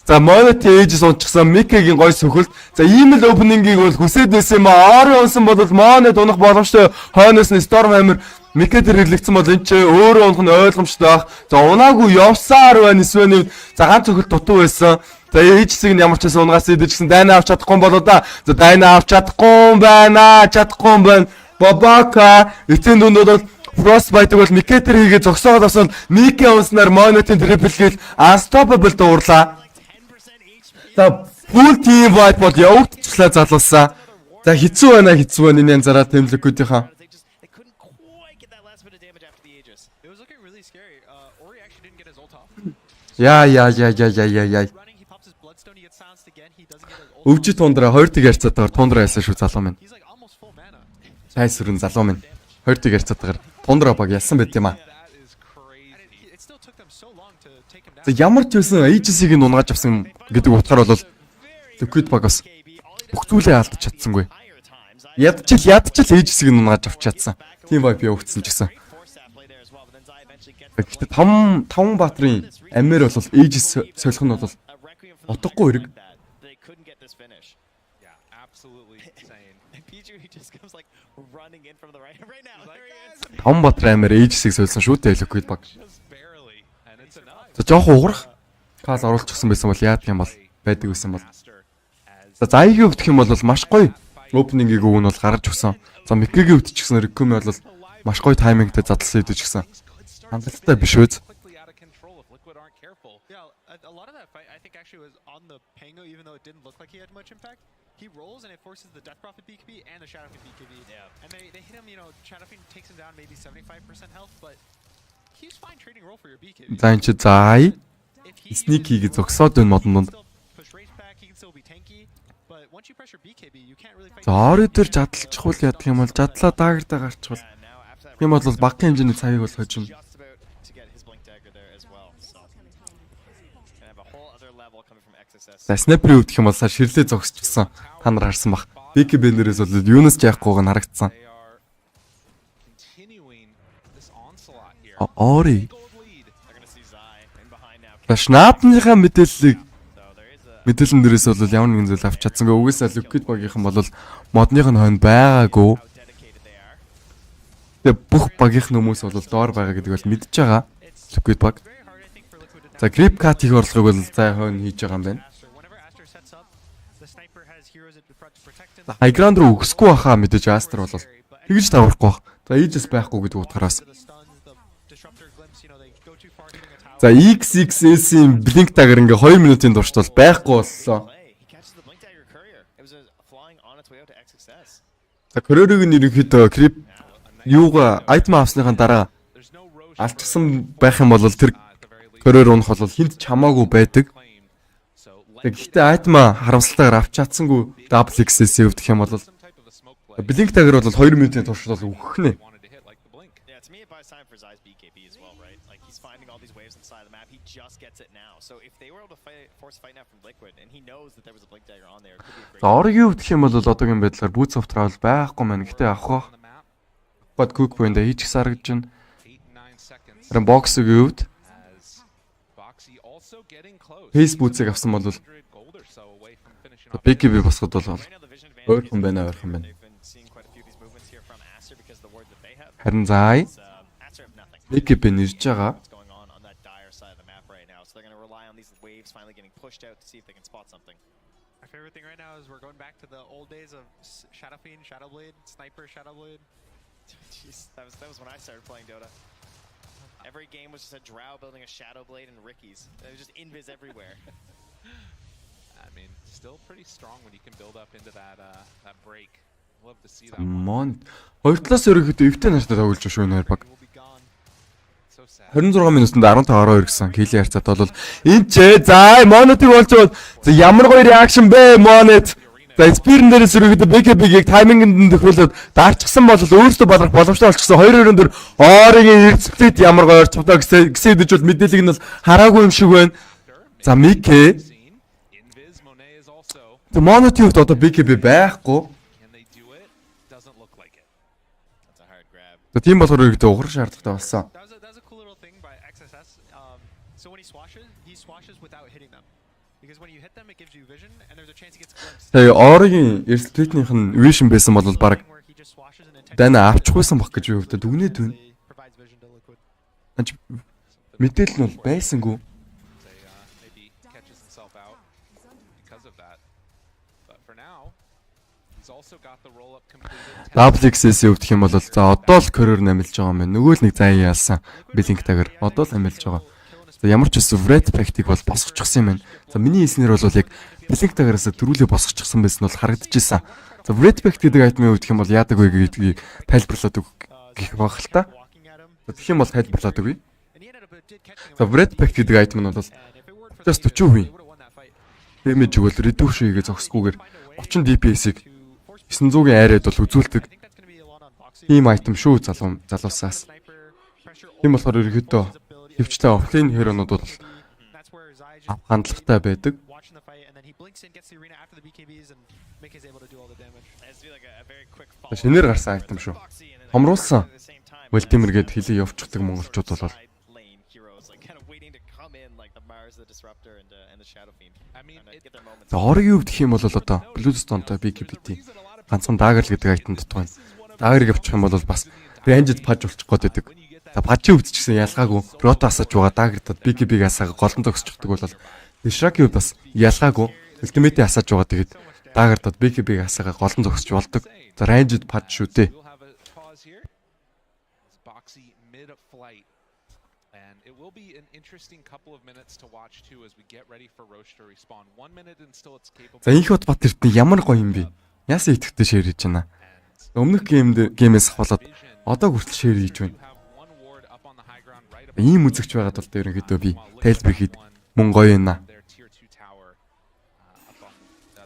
за Mono-тэй ээжс унчихсан. Микегийн гой сөхөлт. За ийм л opening-ийг бол хүсээд байсан юм аа. Ори унсан бол Mono унах боломжтой. Хойноос нь Storm Hammer Микэ дээр хэрэглэгдсэн бол энэ ч өөрөө унах нь ойлгомжтой байх. За унаагүй явсаар байна эсвэл за ганц цохол дутуу байсан. За ээжсийг нь ямар ч байсан унгаас идэж гисэн дайна авч чадахгүй болоо да. За дайна авч чадахгүй байна. Чадахгүй байна. Бабака эцэн дүнд бол Frostbite бол Микэ дээр хийгээ зогсоогод авсан Микэ унснаар Mono-ийн triple kill unstoppable дуурлаа. За full team wipe бол явагдчихлаа залуусаа. За хэцүү байна энэ янзаараа тэмлэгүүдийнхаа. Яа. Өвжид тундраа 2 дэг ярцаатаар тундраа ялсан шүү залуу минь. Сайсрын залуу минь. 2 дэг ярцаатаар тундраа баг ялсан байт юм аа. За ямар ч байсан Aegis-ийг нь унгааж авсан гэдэг утгаар бол Liquid баг бас бүх зүйлээ алдаж чадсангүй. Ядчил Aegis-ийг нь унгааж авч чадсан. Team wipe явагдсан ч гэсэн. Гэхдээ 5 баатрын амир бол Aegis солих нь бол утгагүй хэрэг. Том батрын амир Aegis-ийг сольсон шүү дээ Liquid баг. За жоохон уурах кал оруулчихсан байсан бол яадаг юм бол байдаг байсан бол. За заягийн өвдөх юм бол маш гоё opening-ийг өгөн бол гаргаж өгсөн. За Микегийн өвдөж гисэн Рекуми бол маш гоё таймингтэй задлсан идэж гисэн. Хангалттай биш үү? He rolls and it forces the Death Prophet BKB and the Shadow Fiend BKB. Yeah. And they hit him, you know, Shadow Fiend takes him down maybe 75% health, but he's fine trading roll for your BKB. За энэ чи зай. Sneaky-г зогсоод байна модонд. За ори дээр жадалчихвал яадаг юм бол жадлаа даагартаа гарчихвал. Тийм бол багын хэмжээний цавийг бол хожим. За снайперийн өвдөх юм бол сар ширлээ зогсчихсан. Та нар харсан бах. BKB-нэрээс бол юунаас ч яахгүйг нь харагдсан. Ори. Шнапныхаа мэдээлэн дээрээс бол ямар нэгэн зүйл авч чадсангүй. Угсаа Liquid багийнхан бол модных нь хойно байгаагүй. Тэгээ бүх багийнхан хүмүүс бол доор байгаа гэдэг бол мэдж байгаа. Liquid баг. За grip cut хийх орлогыг бол зай хойно хийж байгаа юм байна. High ground руу өгсөхгүй баха мэдээж Aster бол тэгж таврахгүй бах. За Aegis байхгүй гэдэг утгаараас. За XXS-ийн Blink Dagger ингээ 2 минутын туршид бол байхгүй боллоо. За Courier-ыг нь ерөнхийдөө Creep юугаа item авсныхаа дараа алчсан байх юм бол тэр Courier унах бол хинт ч хамаагүй байдаг. Гэхдээ item харамсалтайгаар авч чадсангүй double XS өвдөх юм бол Blink Dagger бол 2 минутын туршид бол өгөх нэ. Оргийн өвдөх юм бол одоогийн байдлаар boot software бол байхгүй маань. Гэхдээ авах бод cook point-а хийж гисаргаж байна. Харин box-ыг өвд. Facebook-ыг авсан бол BKB босгод бол ойрхон байна. Харин зай BKB нэрж байгаа. My favorite thing right now is we're going back to the old days of Shadow Fiend, Shadow Blade, Sniper, Shadow Blade. Jeez, that was when I started playing Dota. Every game was just a drow building a Shadow Blade and Ricky's. It was just invis everywhere. I mean, still pretty strong when you can build up into that break. Love to see that. Мон. Хоёр талаас ерөнхийдөө эвтэй нартай тоглож шүү нэр баг. 26 минутанд 15-12 гэсэн килийн харьцаат бол энэ ч за Monet болж бол за ямар гоё реакшн бэ Monet. За спирэн дээрээс ерөөхдөө BKB-ийг таймингд төхөөлөд даарчихсан бол өөртөө балах боломжтой болчихсон 2-2-4 Орогийн эрсдлээд ямар гоё орчмтой гэсэдэж бол мэдээлэл нь бол хараагүй юм шиг байна. За Микэ The Monotune одоо BKB байхгүй. За тийм болохоор ерөөхдөө ухрах шаардлагатай болсон. That's a cool little thing by XSS. So when he swashes without hitting them. Because when you hit them, it gives you vision, and there's a chance he gets glimpsed. Тэгээ Орогийн эрсдлийнх нь vision байсан бол баг дана авчихгүйсэн баг гэж юу гэдэг дүгнээд байна. Анч мэдээлэл нь бол байсангүй. Double-XS өвдөх юм бол за одоо л career намилж байгаа юм байна. Нөгөө л нэг заяа яалсан Blink-тайгаар одоо л намилж байгаа. За ямар ч үсэн Red Pact-ийг бол босгочихсон юм байна. За миний хэлснээр бол яг Blink-тайгараас төрүүлээ босгочихсон байсан бол харагдчихсан. За Red Pact гэдэг айтмын өвдөх юм бол яадаг вэ гэдгийг тайлбарлаад гэх баг л та. За тэгэх юм бол тайлбарлаад өгье. За Red Pact гэдэг айтм нь бол just 40%. Damage бол reduction хийгээ зогсгүйгээр 30 DPS-ийг 900-ийн айраад бол үзүүлдэг. Ийм айтем шүү залуусаас. Тийм болохоор ерөөдөө хөвчтэй офлайн херонууд бол хандлагатай байдаг. Шинээр гарсан айтем шүү. Хомруулсан Вэлтимер гээд хэлээ явчихдаг монголчууд бол За Орогийн өвдөх юм бол одоо Bluestone-той BKB-ийн ганцхан дагер гэдэг айтем дотгоо. Дагерыг авчих юм бол бас ranged паж болчих гээд байдаг. За пажийн өвдөж гэсэн ялгаагүй Proto асааж байгаа дагертад BKB-г асаага голон зогсчихдаг бол Shaki-д бас ялгаагүй Ultimate-ийг асааж байгаа тэгээд дагертад BKB-г асаага голон зогсч болдог. За ranged паж шүү дээ. Will be an interesting couple of minutes to watch too as we get ready for Roche to respawn. 1 minute and still it's capable. За инх бат бат эртний ямар гоё юм бэ? Яасан итгэвтэй шеэр хийж байна. Өмнөх геймээс хавуулаад одоо хүртэл шеэр хийж байна. Ийм үзэгч байгаад бол ерөнхийдөө би тайлбар хийд мөн гоё юм.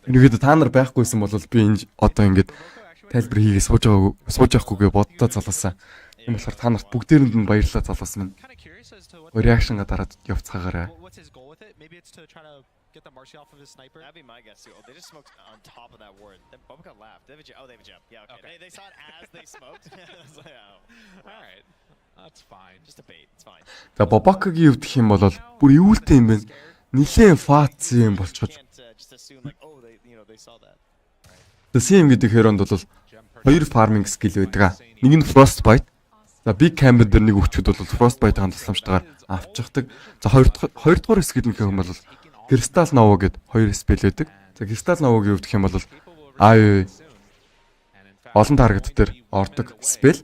Ерөнхийдөө та нар байхгүйсэн бол би энэ одоо ингэж тайлбар хийгээ сууж авахгүйгээ боддоо залуусаа. Ийм болохоор та нарт бүгдээрэнд нь баярлалаа залуус минь. Reaction-га дараад явцгаагаарай. What's his goal with it? Maybe it's to try to get the Marcy off of his sniper. That'd be my guess too. Oh, they just smoked on top of that ward. Then Boba got laughed. They have a jump. Yeah, okay. They saw it as they smoked. Like, oh. All right. That's fine. Just a bait. It's fine. За Бобакагийн өвдөх юм бол бүр ивүүлтэй юм байна. Нилээн фац юм болчиход. Just assume like oh they saw that. Тэсэм гэдэг хэронд бол хоёр farming skill байдаг. Нэг нь Frostbite. За Big Camp дээр нэг өвчүүд бол Frostbite-ийн тусламжтайгаар авчихдаг. За хоёр дахь skill нь гэх юм бол Crystal Nova гэдэг хоёр spell байдаг. За Crystal Nova-гийн өвдөх юм бол олон таргет дээр ордог spell.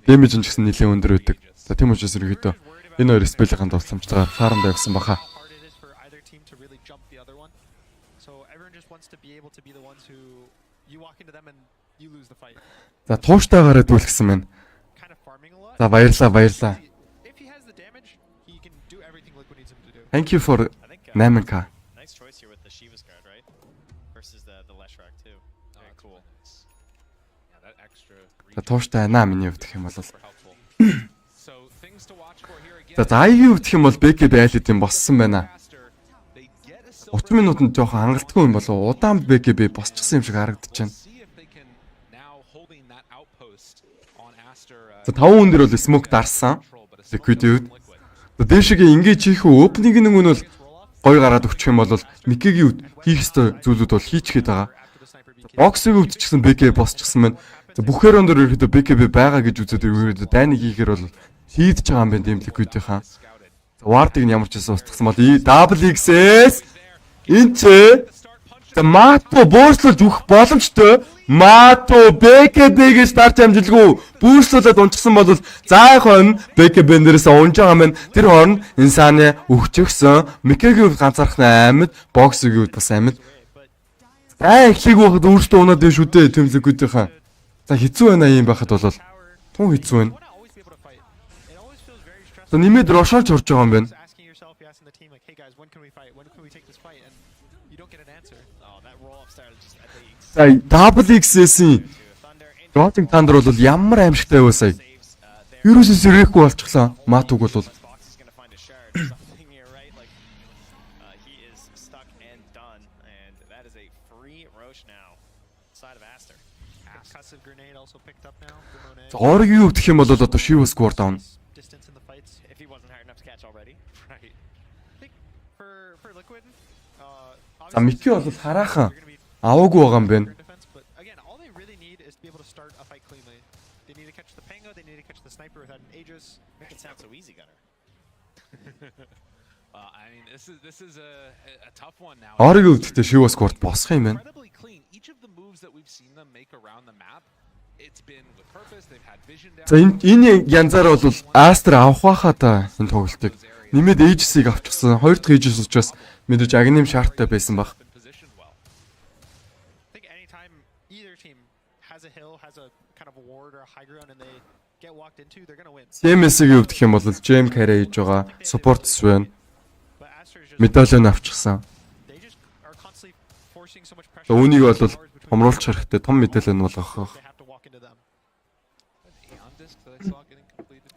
Damage нь ч гэсэн нэлээд өндөр байдаг. За тийм учраас ерөөдөө энэ хоёр spell-ийн тусламжтайгаар farm тавьсан баха. За тууштай гараад үлгсэн байна. За баярлаа. Thank you for 8k. Nice choice here with the Shiva's card, right? Versus the Leshrac too. Very cool. Yeah, that extra. За тууштай байна миний өвдөх юм бол. За аягийн өвдөх юм бол BKB айлд юм боссон байна. 30 минутанд жоохон хангалтгүй юм болов уу? Удаан BKB босчихсон юм шиг харагдаж байна. За 5 хүн дээр бол smoke дарсан. Liquid. За дээшгээ ингэж хийх opening нэг нь бол гой гараад өгчих юм бол Микегийн өвд хийх ёстой зүйлүүд бол хийчихэд байгаа. Боксыг өвдчихсэн BKB босчихсан байна. За бүх хэроон дээр ирэхэд BKB байгаа гэж үзээд ирээд дайныг хийхээр бол хийдэж байгаа юм байна тийм Liquid-ийнхаа. За Ward-ыг нь ямар ч байсан устгасан бол WXS энэ ч за Мато бөөслөж өгөх боломжтой. Мато BKB-гээ старт амжилгүй бүүслүүлээд унчихсан бол заахын BKB нэрээс унж байгаа маань тэр хооронд инсаны өгчихсөн Микегийн ганцаархнаа амьд боксгийн бас амьд эхлэх байхад өөртөө унаад байна шүү дээ тэмлэгүүдийнхаа. За хэцүү байна юм байхад бол тун хэцүү байна. За нэмээд Рошолч орж байгаа юм байна. asking the team like, hey guys, when can we fight? When can we take this fight? And you don't get an answer. Oh, that roll up started just at the За Double XS-ийн Rotting Thunder бол ямар аимшигтай вэ сая. Ерөөсөө сэрэхгүй болчихлоо. Матуг бол Boxy's gonna find a shard or something here, right? Like he is stuck and done, and that is a free Roche now. Side of Aster. Concussive grenade also picked up now for Monet. Орыг юу гэх юм бол одоо Shiva score down. Distance in the fights. If he wasn't hard enough to catch already. Right. I think for Liquid, За Мики бол хараахан аваагүй байгаа юм байна. defense, but again, all they really need is to be able to start a fight cleanly. They need to catch the Pango, they need to catch the sniper without an Aegis. Make it sound so easy, Gunner. I mean, this is a tough one now. Орыг өвдөлтөй Shiva score босох юм байна. Incredibly clean. Each of the moves that we've seen them make around the map, it's been with purpose. They've had vision down. За энэ янзаар бол Aster авах байхаа та энэ тоглолтыг нэмээд Aegis-ийг авчихсан. Хоёр дахь Aegis учраас мэдээж агним шаардтай байсан баг. Been positioned well. I think anytime either team has a hill, has a kind of a ward or a high ground, and they get walked into, they're gonna win. CMS-ийг өвдөх юм бол Gem carry хийж байгаа. Supports байна. But Aster is just Medallion авчихсан. they just are constantly forcing so much pressure. За үүнийг бол Between хомруулах хэрэгтэй. Том Medallion болгох. they have to walk into them. Aeon disc that I saw getting completed.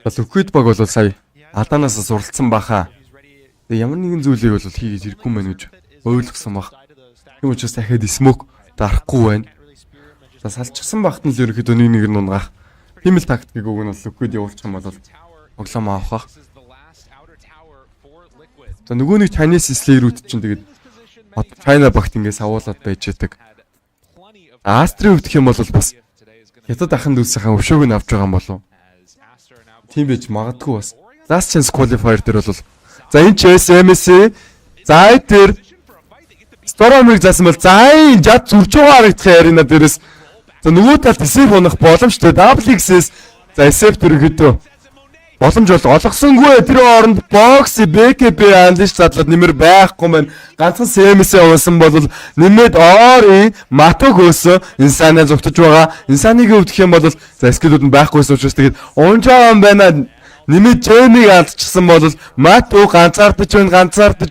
За Liquid баг бол сая Аданаас суралцсан баха. He's ready. Тэгээ ямар нэгэн зүйлийг бол хийгээд ирэхгүй мэн гэж ойлгосон баг. Тийм учраас дахиад smoke дарахгүй байна. Can't really spear him and just За салчихсан багт нь л ерөөхдөө нэг нь унгаах. Тийм л тактикийг уг нь бол Liquid явуулчих юм бол оглом авах. This is the last outer tower for Liquid. За нөгөө нэг Chinese Slayer-үүд чинь тэгээд China багт ингээс авуулаад байж яадаг. Had plenty of Aster өвдөх юм бол бас today is going хятад ахын дүүсийн өвшөөг нь авч байгаа юм болов. as Aster now Тийм байж магадгүй бас. Last chance qualifier дээр бол за энэ ч SMS за энэ Storm-ыг заасан бол за энэ жад зурж байгаа харагдах ярина дээрээс за нөгөө талд SF унах боломжтой WXS за SF төрөхдөө боломж бол олгосонгүй тэр оронд Box BKB анлиш задлаад нэмэр байхгүй маань ганцхан CMS унсан бол нэмээд Ori Matog өсө инсанаа зүгтж байгаа инсаныг өвдөх юм бол за скилүүд нь байхгүйс учраас тэгээд унжаа юм байна нэмээд Gem-ийг алдчихсан бол Matog ганцаардаж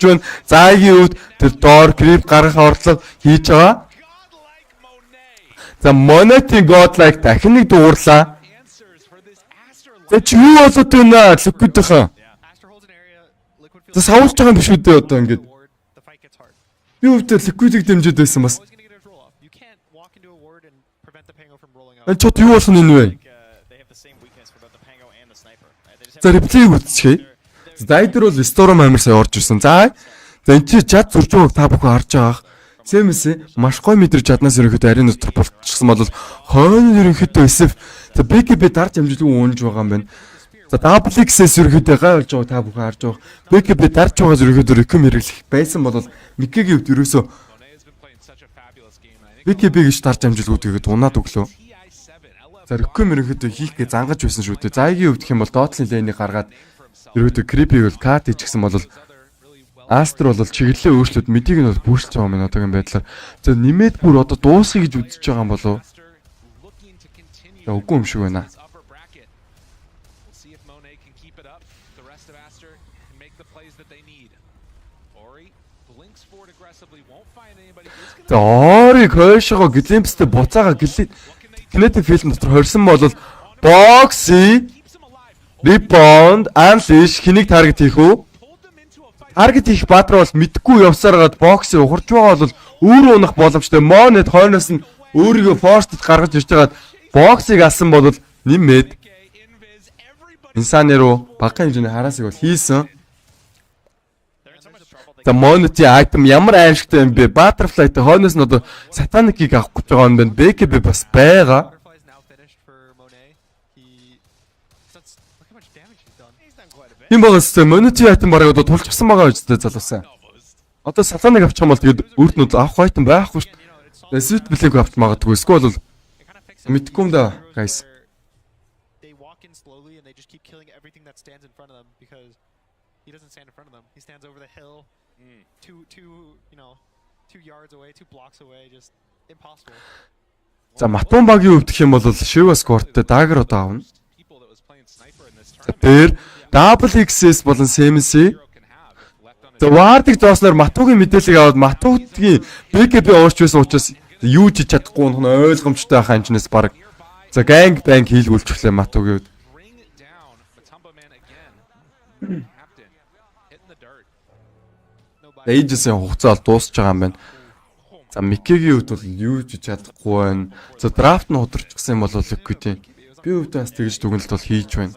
байна заагийн өвд тэр доор creep гаргах орлого хийж байгаа godlike Monet. за Monet-ийн godlike дахин нэг дуурлаа Answers for this Aster за чи юу болоод байна Liquid-ийн Aster holds an area. Liquid за feels савуулж байгаа юм биш үү дээ одоо ингээд ward. The fight gets hard. би өвдөө Liquid-ийг дэмжиж байсан бас Always gonna get his roll off. You can't walk into a ward and prevent the Pango from rolling out. энэ чот юу болох нь энэ вэ They have the same weakness for both the Pango and the Sniper. They just за реплей үзчихье Зайдер бол Storm амар сайн орж ирсэн за энэ чи чад зурж байгааг та бүхэн харж байгаах CMS маш гой мэдрэж чаднаас ерөнхийдөө ариун дотор болчихсон бол хойно ерөнхийдөө SF за BKB дарж амжилтгүй уунж байгаа юм байна за WXS ерөнхийдөө гай болж байгааг та бүхэн харж байгаа BKB дарж байгаас ерөнхийдөө реком хэрэглэх байсан бол Микигийн хувьд ерөөсөө Monet has been playing such a fabulous game, and I think BKB гэж дарж амжилтгүй тэгээд унаад өглөө TI7 за реком ерөнхийдөө хийх гэж зангаж байсан шүү дээ зайгийн өвдөх юм бол доотлын лейнийг гаргаад ерөөдөө creepy бол кат хийчихсэн бол Aster бол чиглэлээ өөрчлөөд мэдийг нь бол бүүшилж байгаа юм одоогийн байдлаар. За нэмээд бүр одоо дуусгая гэж үзэж байгаа юм болов. looking to continue За үгүй юм шиг байна. this upper bracket. We'll see if Monet can keep it up. The rest of Aster can make the plays that they need. Ori blinks forward aggressively, won't find anybody. He's За gonna Ori хойшоо гэлимпстэй буцаага гэлээ. Kinetic field дотор хорсон бол Boxy keeps him alive. rebound unleash хэнийг таргет хийх үү? Pulled them into a fight. Таргет хийх баатар бол мэдгүй явсаар гад Boxy ухарж байгаа бол өөрөө унах боломжтой. Monet хойноос нь өөрийгөө forced гаргаж ирж байгаад Boxy-г алсан бол нэмээд Invis, everybody инсаны руу багахан хэмжээний хараасыг бол хийсэн. they're in so much trouble. За Monet-ийн item ямар аимшигтай юм бэ? Butterfly-тэй хойноос нь одоо Satanic-ийг авах гэж байгаа юм байна. BKB бас байгаа. Butterfly is now finished for Monet. Look how much damage he's done. He's done quite a bit. Тийм байгаас Monet-ийн item бараг одоо тулчсан байгаа үстэй залуусаа. Одоо Satanic авчих юм бол тэгээд өөрт нь авах item байхгүй шүү дээ. Sweet Blink авч магадгүй. Эсвэл бол It kind of fixes мэдгүй юм да, guys. they walk in slowly and they just keep killing everything that stands in front of them because he doesn't stand in front of them. He stands over the hill, two yards away, 2 blocks away, just impossible. За Матун багийн өвдөх юм бол Shiva score-тэй dagger одоо аавна. people that was playing sniper in this За tournament. дээр WXS болон CMC Тэгээ Вардыг зоосноор Матуугийн мэдээллийг аваад Матуугийн БКБ уурч байсан учраас юу ч хийж чадахгүй нь ойлгомжтой байх анчнаас баг. За ганг банг хийлгүүлчихлээ Матуугийн үед. Bring it down. Matumba man again. Captain hitting the dirt. Эйжсэн хугацаа бол дуусч байгаа юм байна. За Микегийн үед бол юу ч хийж чадахгүй байна. За драфт нь худалчихсан юм бол Liquid-ийн. Би хувьд бас тэгж дүгнэлт бол хийж байна.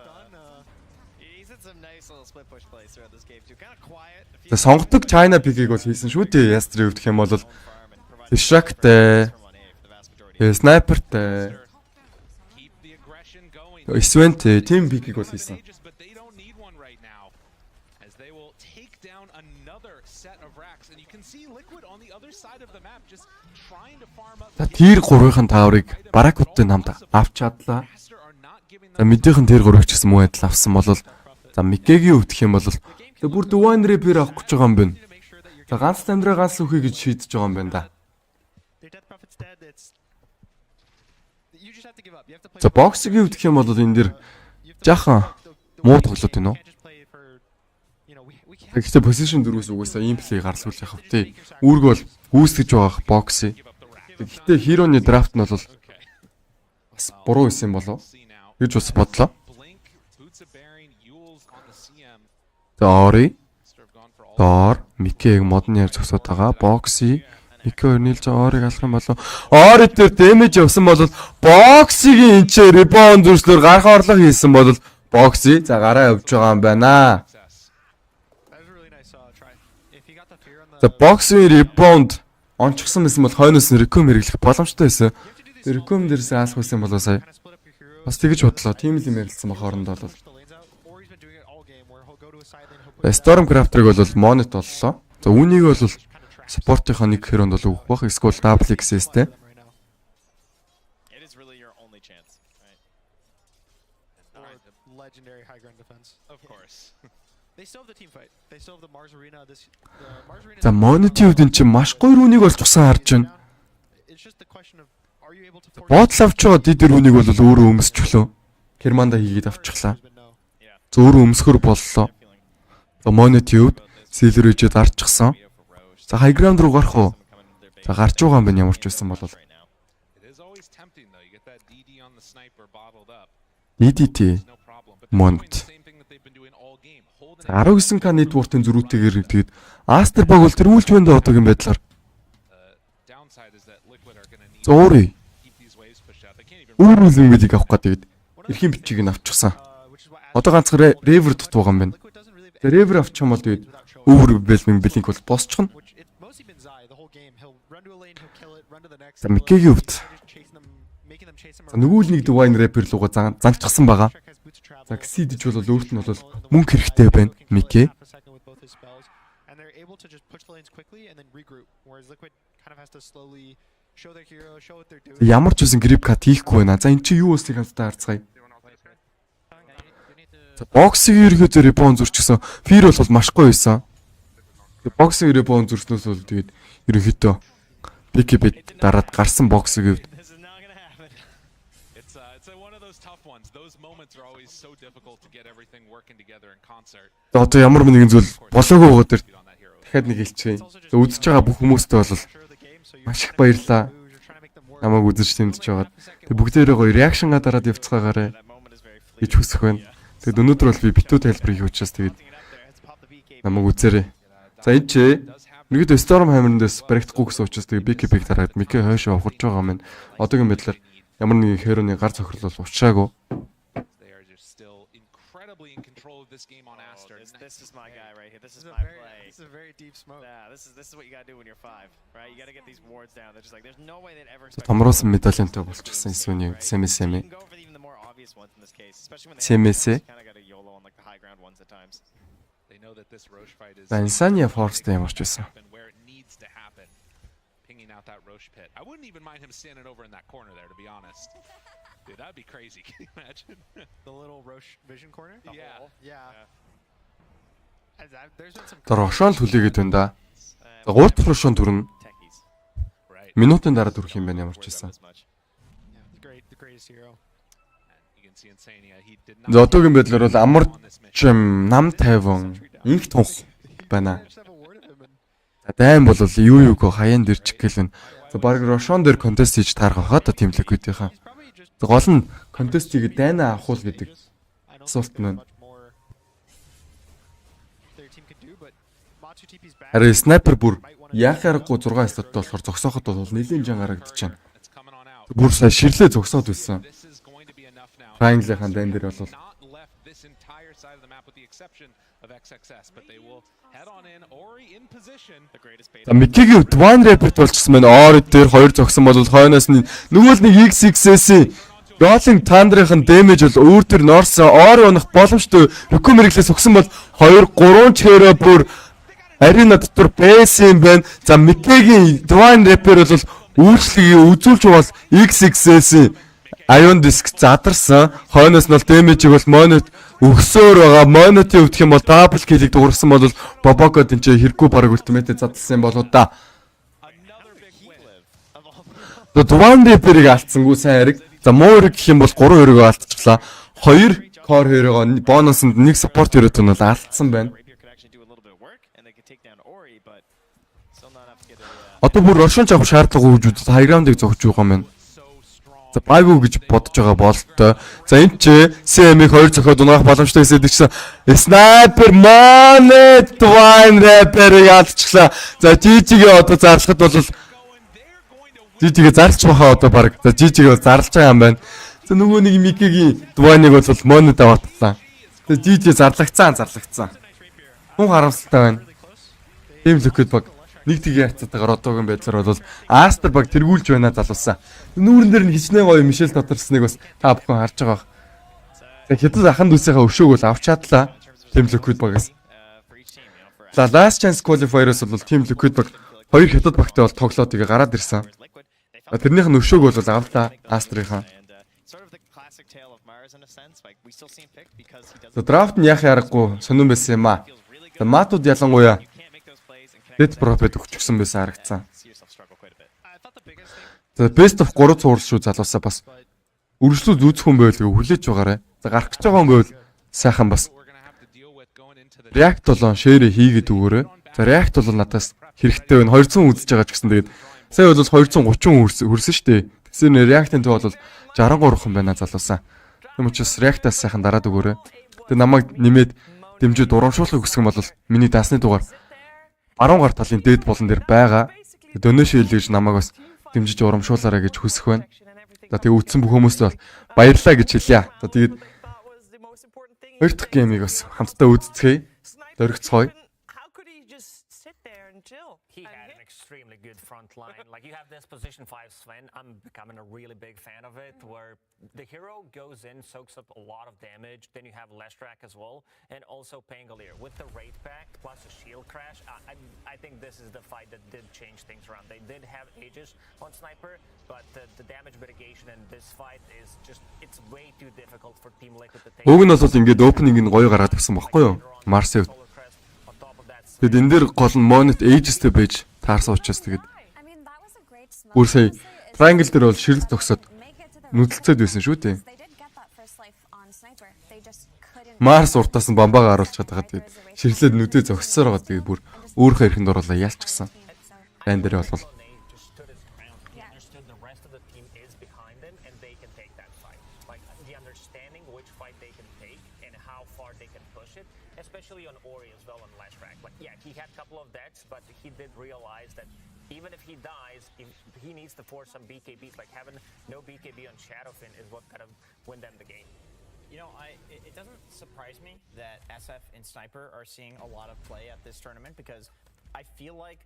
He's had some nice little split push plays throughout this game too. Kind of quiet. За сонгодог China pick-ийг бол хийсэн шүү дээ. Aster-ийн хувьд гэх юм бол Shaq-тэй, Sniper-тэй, Keep the aggression going. Svent-тэй team pick-ийг бол хийсэн. But they don't need one right now, as they will take down another set of racks, and you can see Liquid on the other side of the map just trying to farm up. За тэр 3-ын тааврыг Баракуттай намд авч чадлаа. Aster are not giving За мэдээхэн тэр 3-ыг ч гэсэн муу адил авсан бол за Микегийн хувьд гэх юм бол тэг бүр Divine Reaper авах гэж байгаа юм байна. За ганц амьдраа ганц үхий гэж шийдэж байгаа юм байна да. Their death prophet's dead. It's you just have to give up. You have to play. За боксгийн хувьд гэх юм бол энэ дэр жаахан муу тоглоод байна уу? Гэхдээ position 4-өөс угаасаа ийм плей гарсуул яхав тий. Үүрэг бол гүйцэтгэж байгаа бокси. Гэхдээ хироны драфт нь бол бас буруу байсан болов гэж бас бодлоо. Blink, boots of bearing, Yules on the CM. За Ори, Aster have gone for all. Доор, Микег модны яв зогсоод байгаа. Бокси, Мике өрнүүлж Ориг алах юм болов. Ори дээр дэмэж явсан бол боксигийн энчээр ребаунд зурслоор гарах орлого хийсэн бол бокси за гараа явж байгаа юм байна. That was a really nice try. If he got the fear on the За боксийн ребаунд онцгсон байсан бол хойноос нь реком хэрэглэх боломжтой байсан. Тэр реком дээрээс аалах байсан болоо сая. kind of split up your heroes. Бас тэгэж бодлоо. Тим л юм ярилцсан ба хоорондоо бол. Push the lanes out, or he's been doing it all game where he'll go to a side lane, he'll put Stormcraft-ыг бол монит боллоо. За үүнийг бол спортынхаа нэг херонд бол өгөх бах. Эсвэл WXS-тэй. them right now. It is really your only chance, right? Or legendary high ground defense. Of course. They still have the team fight. They still have the Mars Arena. The Mars Arena. За монитийн хувьд эн чинь маш гоё рүүнийг болж тусан харж байна. It's just the question of are you able to force Бодол авч байгаа дид рүүнийг бол өөрөө өмсчлөө. Германда хийгээд авчихлаа. Yeah. За өөрөө өмсгөр боллоо. За монитийн хувьд Silver Age-д арчсан. За high ground руу гарах уу? За гарч байгаа юм байна ямар ч байсан бол. It is always tempting though. You get that DD on the sniper bottled up. EDT No problem. But they're Mont. doing the same thing that they've been doing all game. Holding За 19k network-ийн зөрүүтэйгээр тэгээд Aster баг бол тэрүүлж байна да одоогийн байдлаар. downside is that Liquid are going to need За өөрөө keep these waves pushed out. They can't even өөр үлэмгэлийг авах гэдэг. Эрхийн бичиг нь авчихсан. which is why Одоо ганцхан Reaver дутуу байгаа юм байна. Liquid doesn't really За Reaver авчих юм бол тэгээд өөр Belming Blink бол босчихно. which it mostly been Zai the whole game. He'll run to a lane, he'll kill it, run to the next. За Микегийн хувьд Just chasing them, making them chase him за нөгөө л нэг Divine Reaper руугаа занчсан байгаа. Check has boots to travel. За Xseed бол өөрт нь бол мөнгө хэрэгтэй байна. Мике. And they're able to just push the lanes quickly and then regroup. Whereas Liquid kind of has to slowly show their hero, show what they're doing. Ямар ч үсэн grip cut хийхгүй байна. За эн чи юу өснийг хамтдаа харцгаая. За боксгийн ерөөдөө ребаунд зурчихсан. Fear бол маш гоё байсан. Боксгийн ребаунд зурснаас бол тэгээд ерөөхдөө BKB дараад гарсан боксгийн хувьд This is not going to happen. It's one of those tough ones. Those moments are always so difficult to get everything working together in concert. за одоо ямар нэгэн зүйл болоогүй байгаа дээр On that hero. дахиад нэг хэлчихье. За үзэж байгаа бүх хүмүүстээ бол маш их баярлалаа. Намайг үзэж тэмдэж байгаад. Тэг бүгдээрээ гоё реакшнгаа дараад явцгаагаарэ That moment is very гэж хүсэх байна. Тэгэд өнөөдөр бол би битүү тайлбар хийх учраас тэгээд намайг үзээрэй. За энэ ч нэгд Storm Hammer-ндээс баригдахгүй гэсэн учраас тэгээд BKB-г дараад Мике хойшоо ухаж байгаа юм. Одоогийн байдлаар ямар нэгэн хероны гар цохрол бол учраагүй. They are just still incredibly in control of this game on Aster. This is my guy right here. This is This is my a very, play. this is a very deep smoke. Yeah, this is what you gotta do when you're 5, right? You gotta get these wards down. They're just like, there's no way they'd ever expect. Томроосон медальтай болчихсон Исвэний You Сэм. can go for even the more obvious ones in this case, especially when they CMS. kind of got a YOLO on like the high ground ones at times. They know that this Roche fight is За Insania Force-тэй ямар ч байсан. happen where it needs to happen. Pinging out that Roche pit. I wouldn't even mind him standing over in that corner there, to be honest. Dude, that'd be crazy. Can you imagine? The little Roche vision corner. Yeah. Yeah. There's been some. За Рошон түлээгээд байна да. За 3 дахь Рошон төрнө. Techies. Right. Минутын дараа төрөх юм байна ямар ч байсан. This much. Yeah, the greatest hero. And you can see Insania. He did За одоогийн байдлаар бол амар on this mission. нам тайван инх тунх байна. Дайм бол юу юуг хаяанд ирчих гэлэн. За баг Рошон дээр контест хийж таарах хаа та Team Liquid-ийнхаа. Гол нь контестийг дайнаа авах уу гэдэг асуулт маань. Харин снайпер бүр яах аргагүй 6 слоттой болохоор зогсооход бол нэлийн жан харагдчихэв. Бүр сая ширлээ зогсоод байсан. Triangle-ийн дайн дээр бол За Микигийн Divine Rapper болчихсон байна. Ori дээр 2 зогсон бол хойноос нь нөгөө л нэг XXS-ийн Rolling Thunder-ын damage бол өөр төр Norse Ori унах боломжтой. Рүкү мэрэглээс өгсөн бол 2 3 ч хөрөө бүр арена дотор байсан юм байна. За Микигийн Divine Rapper бол үйлчлэгийг үзүүлж бол XXS-ийн Ion Disc задарсан. Хойноос нь бол damage-ийг бол Monot өгсөөр байгаа. Monot-ийн өвдөх юм бол double kill-ийг дуурсан бол Бобоко тэнцээ хэрэггүй бараг ультимейт задсан юм болоо да. За Divine Rapper-ыг алдсангүй сайн хэрэг. За муу хэрэг гэх юм бол 3 хэрэг алдчихлаа. 2 core хэрэг бонусанд 1 support хэрэг нь бол алдсан байна. Одоо бүр Рошон авах шаардлагагүй гэж үзээд high ground-ыг зогж байгаа юм байна. За байгуу гэж бодож байгаа бололтой. За энд ч CM-ийг 2 зохиод унаах боломжтой хэсэд гэсэн Sniper Monet Divine Rapper-ыг алдчихлаа. За GG-гээ одоо зарлахад бол GG-гээ зарлж бахаа одоо баг. За GG-гээ зарлж байгаа юм байна. За нөгөө нэг Микигийн Divine-ыг бол Monet аваатлаа. За GG зарлагдсан. Хүн харамсалтай байна. Team Liquid баг нэг тгээ хацаатайгаар одоогийн байдлаар бол Aster баг тэргүүлж байна залуусаа. Нүүрэн дээр нь хичнээн гоё Мишель тодорсныг бас та бүхэн харж байгаа. За хэдэн аханд үсийнхаа өшөөг бол авч чадлаа. Team Liquid багаас. За last chance qualifier-оос бол Team Liquid баг 2 хятад багтай бол тоглоод тэгээ гараад ирсэн. Тэрнийх нь өшөөг бол авлаа Aster-ийнхаа. За драфт нь яах аргагүй сонирн байсан юм аа. За матууд ялангуяа Dead Prophet өгчихсөн байсан харагдсан. За best of 3 цуврал шүү залуусаа бас өргөжлүүд үүсэх хүн байл хүлээж байгаарэ. За гарах гэж байгаа хүн байвал сайхан бас React болон share хийгээд өгөөрэй. За React бол надаас хэрэгтэй байна. 200 үзэж байгаа ч гэсэн тэгээд сая бол 230 хүрсэн шүү дээ. Тэгсээр нэ React-ийн төв бол 63 хүн байна залуусаа. Тэм учраас React-аас сайхан дараад өгөөрэй. Тэгээд намайг нэмээд дэмжиж урамшуулахыг хүсэх юм бол миний даасны дугаар 10 гар талын дээд болон дээр байгаа. Donation хийж намайг бас дэмжиж урамшуулаарай гэж хүсэх байна. За тэгээ үтсэн бүх хүмүүст бол баярлалаа гэж хэлье. За тэгээд хоёр дахь геймийг бас хамтдаа үзцгээе. Дөрөгцгоё. He had an extremely good front line. Like you have this position 5 Sven. I'm becoming a really big fan of it where the hero goes in, soaks up a lot of damage. Then you have Lestrak as well. And also Pangolier with the Wraith pack plus a shield crash. I think this is the fight that did change things around. They did have Aegis on Sniper, but the damage mitigation in this fight is just, it's way too difficult for Team Liquid to take. Уг нь бол ингээд opening нь гоё гараад ирсэн баггүй юу? Mars-д. Тэгэд энэ дээр гол нь Monet Aegis-тэй байж таарсан учраас тэгээд бүр сая Triangle дээр бол ширэл зогсоод нүдэлцээд байсан шүү дээ. Mars уртаас нь бамбаага харуулж чадгаа тэгээд ширлээд нүдээ зогссоор байгаа тэгээд бүр өөрийнхөө эрхэнд оруулаа ялчсан. Тань дээр бол especially on Ori as well on Lestrak. Like, yeah, he had a couple of deaths, but he did realize that even if he dies, he needs to force some BKBs. Like, having no BKB on Shadowfin is what kind of win them the game. You know, it doesn't surprise me that SF and Sniper are seeing a lot of play at this tournament because I feel like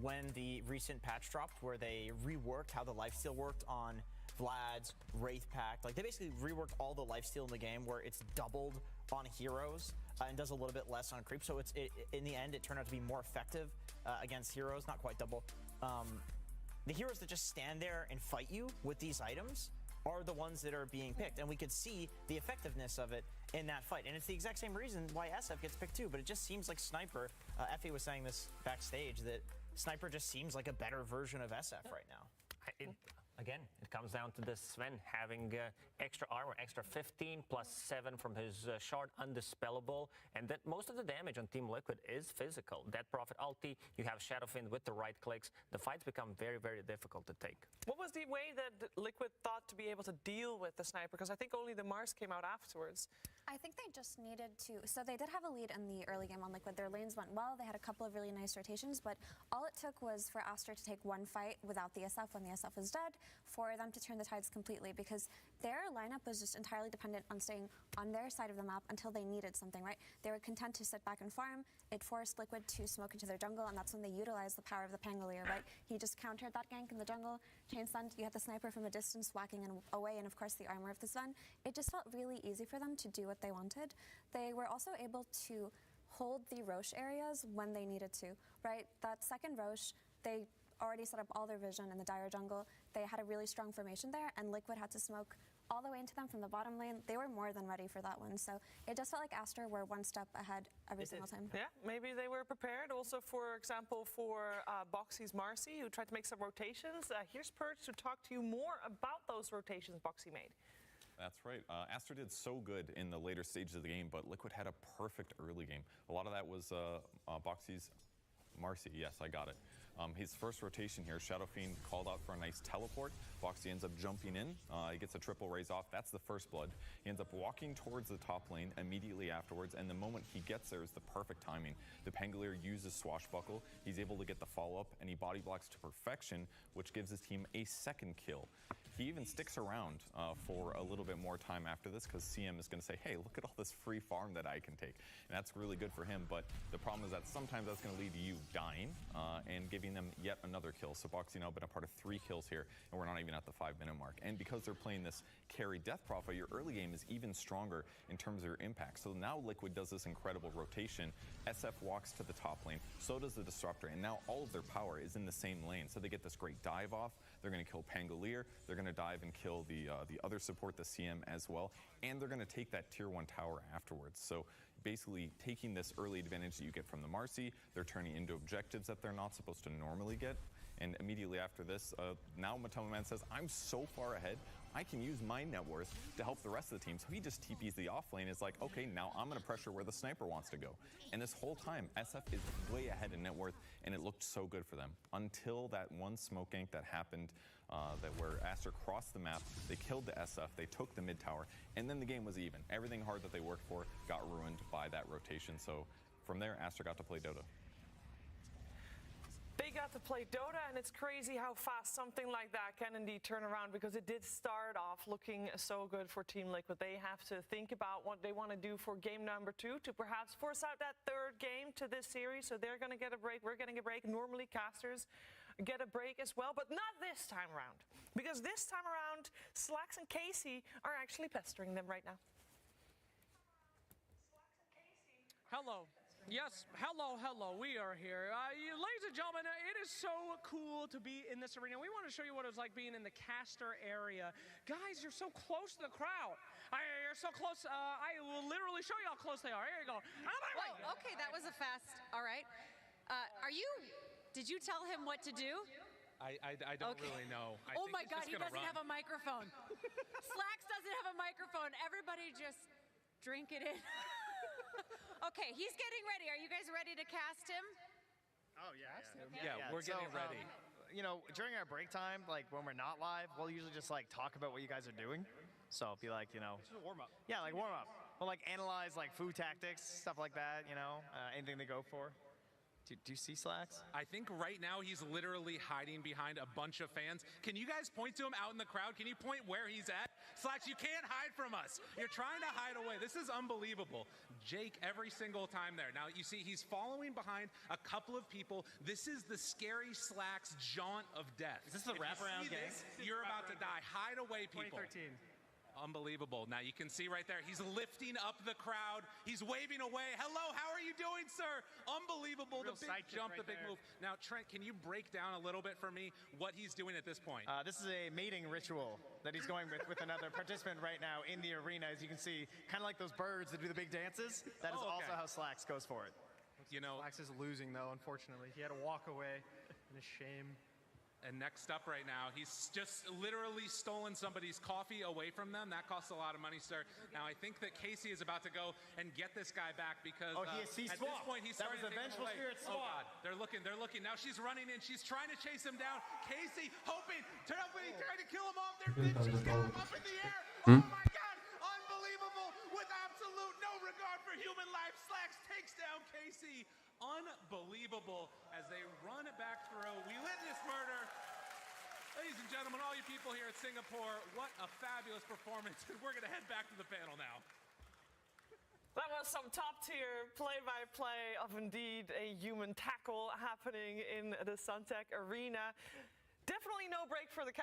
when the recent patch dropped where they reworked how the lifesteal worked on Vlad's Wraith pack, like they basically reworked all the lifesteal in the game where it's doubled on heroes and does a little bit less on creep. So in the end, it turned out to be more effective against heroes, not quite double. The heroes that just stand there and fight you with these items are the ones that are being picked. And we could see the effectiveness of it in that fight. And it's the exact same reason why SF gets picked too, but it just seems like Sniper, Effie was saying this backstage, that Sniper just seems like a better version of SF right now. Again, it comes down to this Sven having extra armor, extra 15 plus 7 from his shard, undispellable, and that most of the damage on Team Liquid is physical. Death Prophet ulti, you have Shadowfiend with the right clicks. The fights become very, very difficult to take. What was the way that Liquid thought to be able to deal with the sniper? Because I think only the Mars came out afterwards. I think they just needed to, so they did have a lead in the early game on Liquid. Their lanes went well, they had a couple of really nice rotations, but all it took was for Aster to take one fight without the SF when the SF was dead, for them to turn the tides completely, because their lineup was just entirely dependent on staying on their side of the map until they needed something, right? They were content to sit back and farm. It forced Liquid to smoke into their jungle, and that's when they utilized the power of the Pangolier, right? He just countered that gank in the jungle, chain stunned, you had the sniper from a distance whacking away, and of course the armor of the Sven. It just felt really easy for them to do what they wanted. They were also able to hold the Roche areas when they needed to, right? That second Roche, they already set up all their vision in the Dire jungle. They had a really strong formation there, and Liquid had to smoke all the way into them from the bottom lane. They were more than ready for that one. So it just felt like Aster were one step ahead every single time. Yeah, maybe they were prepared. Also, for example, for Bo3's Marcy, who tried to make some rotations. Here's Perch to talk to you more about those rotations Bo3 made. That's right. Aster did so good in the later stages of the game, but Liquid had a perfect early game. A lot of that was Bo3's Marcy. Yes, I got it. His first rotation here, Shadowfiend called out for a nice teleport. Bo3 ends up jumping in. He gets a triple raise off. That's the first blood. He ends up walking towards the top lane immediately afterwards, and the moment he gets there is the perfect timing. The Pangolier uses Swashbuckle. He's able to get the follow-up, and he body blocks to perfection, which gives his team a second kill. He even sticks around for a little bit more time after this, because CM is going to say, hey, look at all this free farm that I can take. And that's really good for him, but the problem is that sometimes that's going to lead to you dying and giving them yet another kill. So Bo3 now been a part of 3 kills here, and we're not even at the 5-minute mark. And because they're playing this carry Death Prophet, your early game is even stronger in terms of your impact. So now Liquid does this incredible rotation. SF walks to the top lane, so does the Disruptor, and now all of their power is in the same lane. So they get this great dive off. They're going to kill Pangolier. They're going to dive and kill the other support, the CM as well. And they're going to take that tier 1 tower afterwards. So basically taking this early advantage that you get from the Marcy, they're turning into objectives that they're not supposed to normally get. And immediately after this, now Matoma Man says, I'm so far ahead, I can use my net worth to help the rest of the team. So he just TPs the off lane. Is like, okay, now I'm going to pressure where the sniper wants to go. And this whole time, SF is way ahead in net worth, and it looked so good for them until that one smoke gank that happened, where Aster crossed the map. They killed the SF, they took the mid tower, and then the game was even. Everything hard that they worked for got ruined by that rotation. So from there, Aster got to play Dota. They got to play Dota, and it's crazy how fast something like that can indeed turn around, because it did start off looking so good for Team Liquid. They have to think about what they want to do for game number 2 to perhaps force out that 3rd game to this series. So they're going to get a break. We're getting a break. Normally casters get a break as well, but not this time around, because this time around, Slacks and Casey are actually pestering them right now. Hello. Yes, hello, we are here. Ladies and gentlemen, it is so cool to be in this arena. We want to show you what it was like being in the caster area. Guys, you're so close to the crowd. You're so close. I will literally show you how close they are. Here you go. Whoa, okay, that was a fast, all right. Did you tell him what to do? I don't really know. Oh my God, he doesn't have a microphone. Slacks doesn't have a microphone. Everybody just drink it in. Okay, he's getting ready. Are you guys ready to cast him? Oh, yeah. Yeah, we're getting ready. You know, during our break time, like when we're not live, we'll usually just like talk about what you guys are doing. So be like, you know. Just a warm up. Yeah, like warm up. We'll like analyze like food tactics, stuff like that, you know, anything they go for. Do you see Slacks? I think right now he's literally hiding behind a bunch of fans. Can you guys point to him out in the crowd? Can you point where he's at? Slacks, you can't hide from us. You're trying to hide away. This is unbelievable. Jake every single time there. Now, you see he's following behind a couple of people. This is the scary Slacks jaunt of death. Is this the wraparound gang? You're about to die. Hide away, people. 2013. Unbelievable. Now you can see right there, he's lifting up the crowd. He's waving away. Hello, how are you doing, sir? Unbelievable. The big jump, the big move. Now, Trent, can you break down a little bit for me what he's doing at this point? This is a mating ritual that he's going with another participant right now in the arena. As you can see, kind of like those birds that do the big dances. That is also how Slacks goes for it. You know, Slacks is losing, though, unfortunately. He had to walk away in a shame. And next up right now, he's just literally stolen somebody's coffee away from them. That costs a lot of money, sir. Now, I think that Casey is about to go and get this guy back because at this point, he's starting to take him away. Oh, God. They're looking. Now she's running in. She's trying to chase him down. Casey hoping, trying to kill him off. She's got him up in the air. Oh, my God. Unbelievable. With absolute no regard for human life. Slacks takes down Casey. Unbelievable as they run it back through. We witnessed murder. Ladies and gentlemen, all you people here at Singapore, what a fabulous performance. We're going to head back to the panel now. That was some top-tier play-by-play of indeed a human tackle happening in the Suntech arena. Definitely no break for the